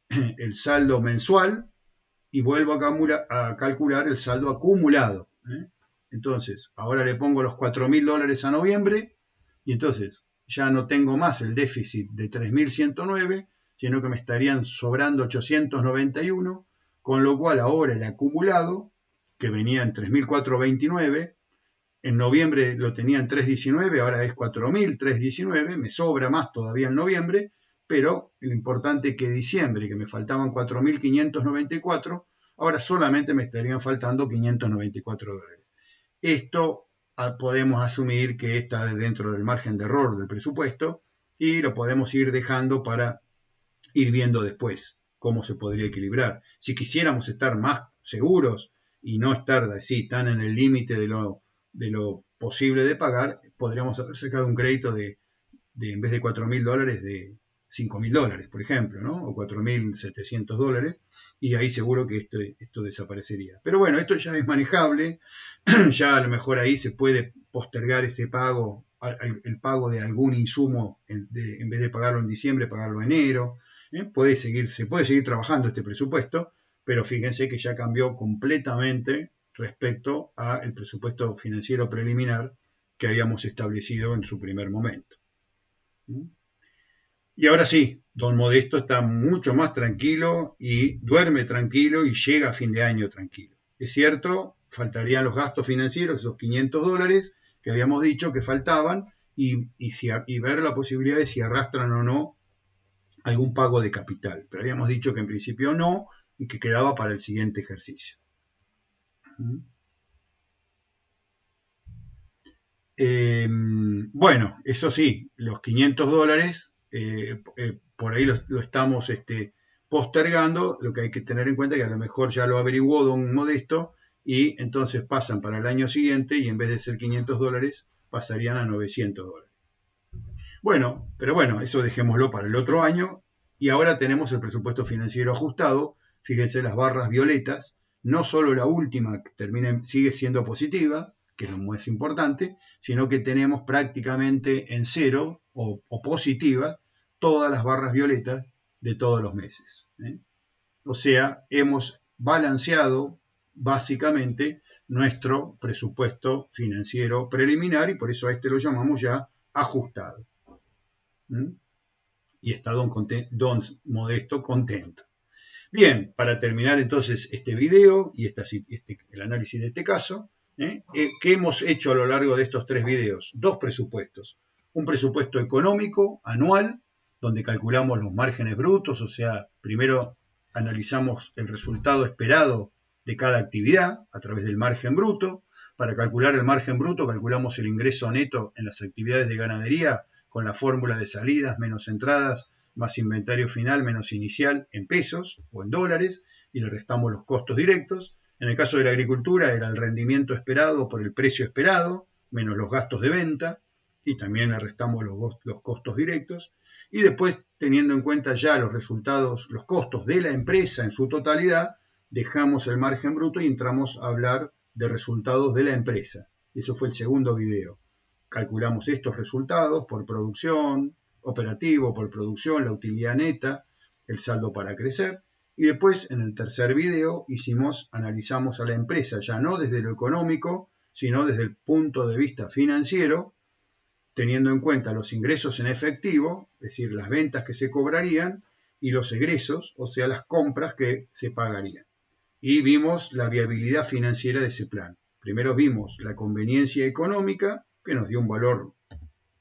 el saldo mensual y vuelvo a calcular el saldo acumulado. Entonces, ahora le pongo los $4.000 a noviembre y entonces ya no tengo más el déficit de 3.109, sino que me estarían sobrando 891, con lo cual ahora el acumulado, que venía en 3.429, en noviembre lo tenía en 319, ahora es 4.319, me sobra más todavía en noviembre, pero lo importante es que diciembre, que me faltaban 4.594, ahora solamente me estarían faltando $594. Esto podemos asumir que está dentro del margen de error del presupuesto y lo podemos ir dejando para ir viendo después cómo se podría equilibrar. Si quisiéramos estar más seguros y no estar así tan en el límite de lo posible de pagar, podríamos haber sacado un crédito de en vez de $4.000, de $5.000, por ejemplo, ¿no? O $4.700, y ahí seguro que esto desaparecería. Pero bueno, esto ya es manejable, ya a lo mejor ahí se puede postergar ese pago, el pago de algún insumo, en vez de pagarlo en diciembre, pagarlo en enero. Se puede seguir trabajando este presupuesto, pero fíjense que ya cambió completamente respecto al presupuesto financiero preliminar que habíamos establecido en su primer momento. Y ahora sí, don Modesto está mucho más tranquilo y duerme tranquilo y llega a fin de año tranquilo. Es cierto, faltarían los gastos financieros, esos $500 que habíamos dicho que faltaban, y ver la posibilidad de si arrastran o no algún pago de capital. Pero habíamos dicho que en principio no y que quedaba para el siguiente ejercicio. Bueno, eso sí, los $500, por ahí lo estamos postergando. Lo que hay que tener en cuenta es que a lo mejor ya lo averiguó don Modesto y entonces pasan para el año siguiente y en vez de ser $500 pasarían a $900. Bueno, pero bueno, eso dejémoslo para el otro año. Y ahora tenemos el presupuesto financiero ajustado. Fíjense las barras violetas, no solo la última que sigue siendo positiva, que es lo más importante, sino que tenemos prácticamente en cero o positiva todas las barras violetas de todos los meses. O sea, hemos balanceado básicamente nuestro presupuesto financiero preliminar y por eso a este lo llamamos ya ajustado. Y está don Modesto contento. Bien, para terminar entonces este video y el análisis de este caso, ¿qué hemos hecho a lo largo de estos 3 videos? 2 presupuestos. Un presupuesto económico anual, donde calculamos los márgenes brutos, o sea, primero analizamos el resultado esperado de cada actividad a través del margen bruto. Para calcular el margen bruto calculamos el ingreso neto en las actividades de ganadería con la fórmula de salidas menos entradas más inventario final menos inicial en pesos o en dólares y le restamos los costos directos. En el caso de la agricultura era el rendimiento esperado por el precio esperado menos los gastos de venta. y también le restamos los costos directos, y después, teniendo en cuenta ya los resultados, los costos de la empresa en su totalidad, dejamos el margen bruto y entramos a hablar de resultados de la empresa. Eso fue el segundo video. Calculamos estos resultados por producción, operativo, por producción, la utilidad neta, el saldo para crecer. Y después, en el tercer video, analizamos a la empresa ya no desde lo económico, sino desde el punto de vista financiero, teniendo en cuenta los ingresos en efectivo, es decir, las ventas que se cobrarían, y los egresos, o sea, las compras que se pagarían. Y vimos la viabilidad financiera de ese plan. Primero vimos la conveniencia económica, que nos dio un valor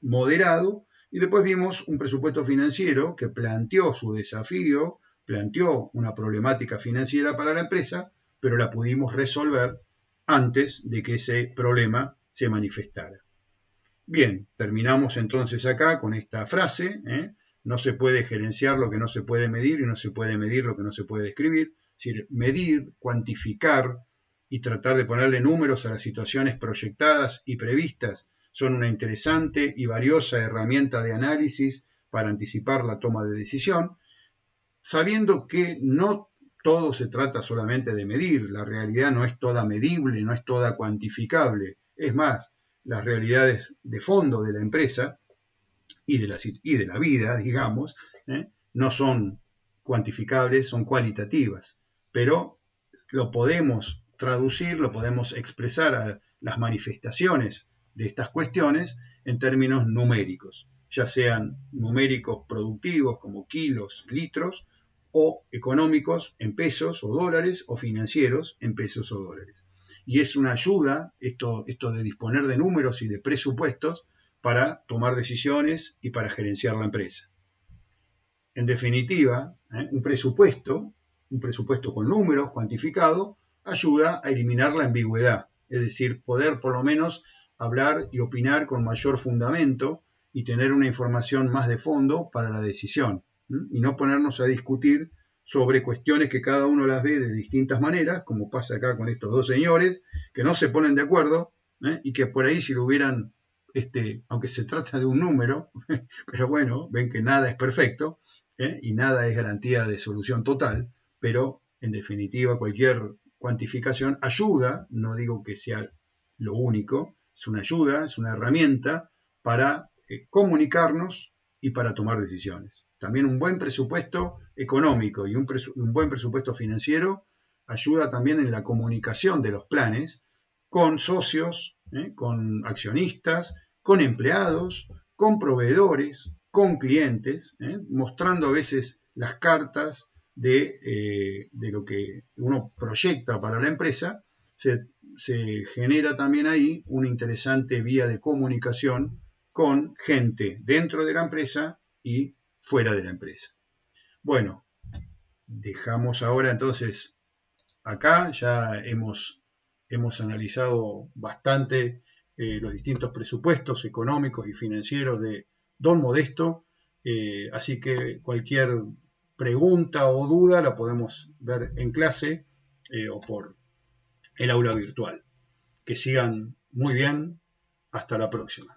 moderado, y después vimos un presupuesto financiero que planteó su desafío, planteó una problemática financiera para la empresa, pero la pudimos resolver antes de que ese problema se manifestara. Bien, terminamos entonces acá con esta frase, no se puede gerenciar lo que no se puede medir y no se puede medir lo que no se puede describir. Es decir, medir, cuantificar y tratar de ponerle números a las situaciones proyectadas y previstas son una interesante y valiosa herramienta de análisis para anticipar la toma de decisión, sabiendo que no todo se trata solamente de medir, la realidad no es toda medible, no es toda cuantificable, es más, las realidades de fondo de la empresa y de la vida, digamos, no son cuantificables, son cualitativas, pero lo podemos traducir, lo podemos expresar a las manifestaciones de estas cuestiones en términos numéricos, ya sean numéricos productivos como kilos, litros, o económicos en pesos o dólares, o financieros en pesos o dólares. Y es una ayuda esto de disponer de números y de presupuestos para tomar decisiones y para gerenciar la empresa. En definitiva, un presupuesto con números cuantificado ayuda a eliminar la ambigüedad, es decir, poder por lo menos hablar y opinar con mayor fundamento y tener una información más de fondo para la decisión, y no ponernos a discutir sobre cuestiones que cada uno las ve de distintas maneras, como pasa acá con estos dos señores, que no se ponen de acuerdo, y que por ahí si lo hubieran, aunque se trata de un número, pero bueno, ven que nada es perfecto, y nada es garantía de solución total, pero en definitiva cualquier cuantificación ayuda, no digo que sea lo único, es una ayuda, es una herramienta para comunicarnos y para tomar decisiones. También un buen presupuesto económico y un buen presupuesto financiero ayuda también en la comunicación de los planes con socios, con accionistas, con empleados, con proveedores, con clientes, mostrando a veces las cartas de lo que uno proyecta para la empresa. Se genera también ahí una interesante vía de comunicación con gente dentro de la empresa y fuera de la empresa. Bueno, dejamos ahora entonces acá, ya hemos analizado bastante los distintos presupuestos económicos y financieros de Don Modesto, así que cualquier pregunta o duda la podemos ver en clase o por el aula virtual. Que sigan muy bien, hasta la próxima.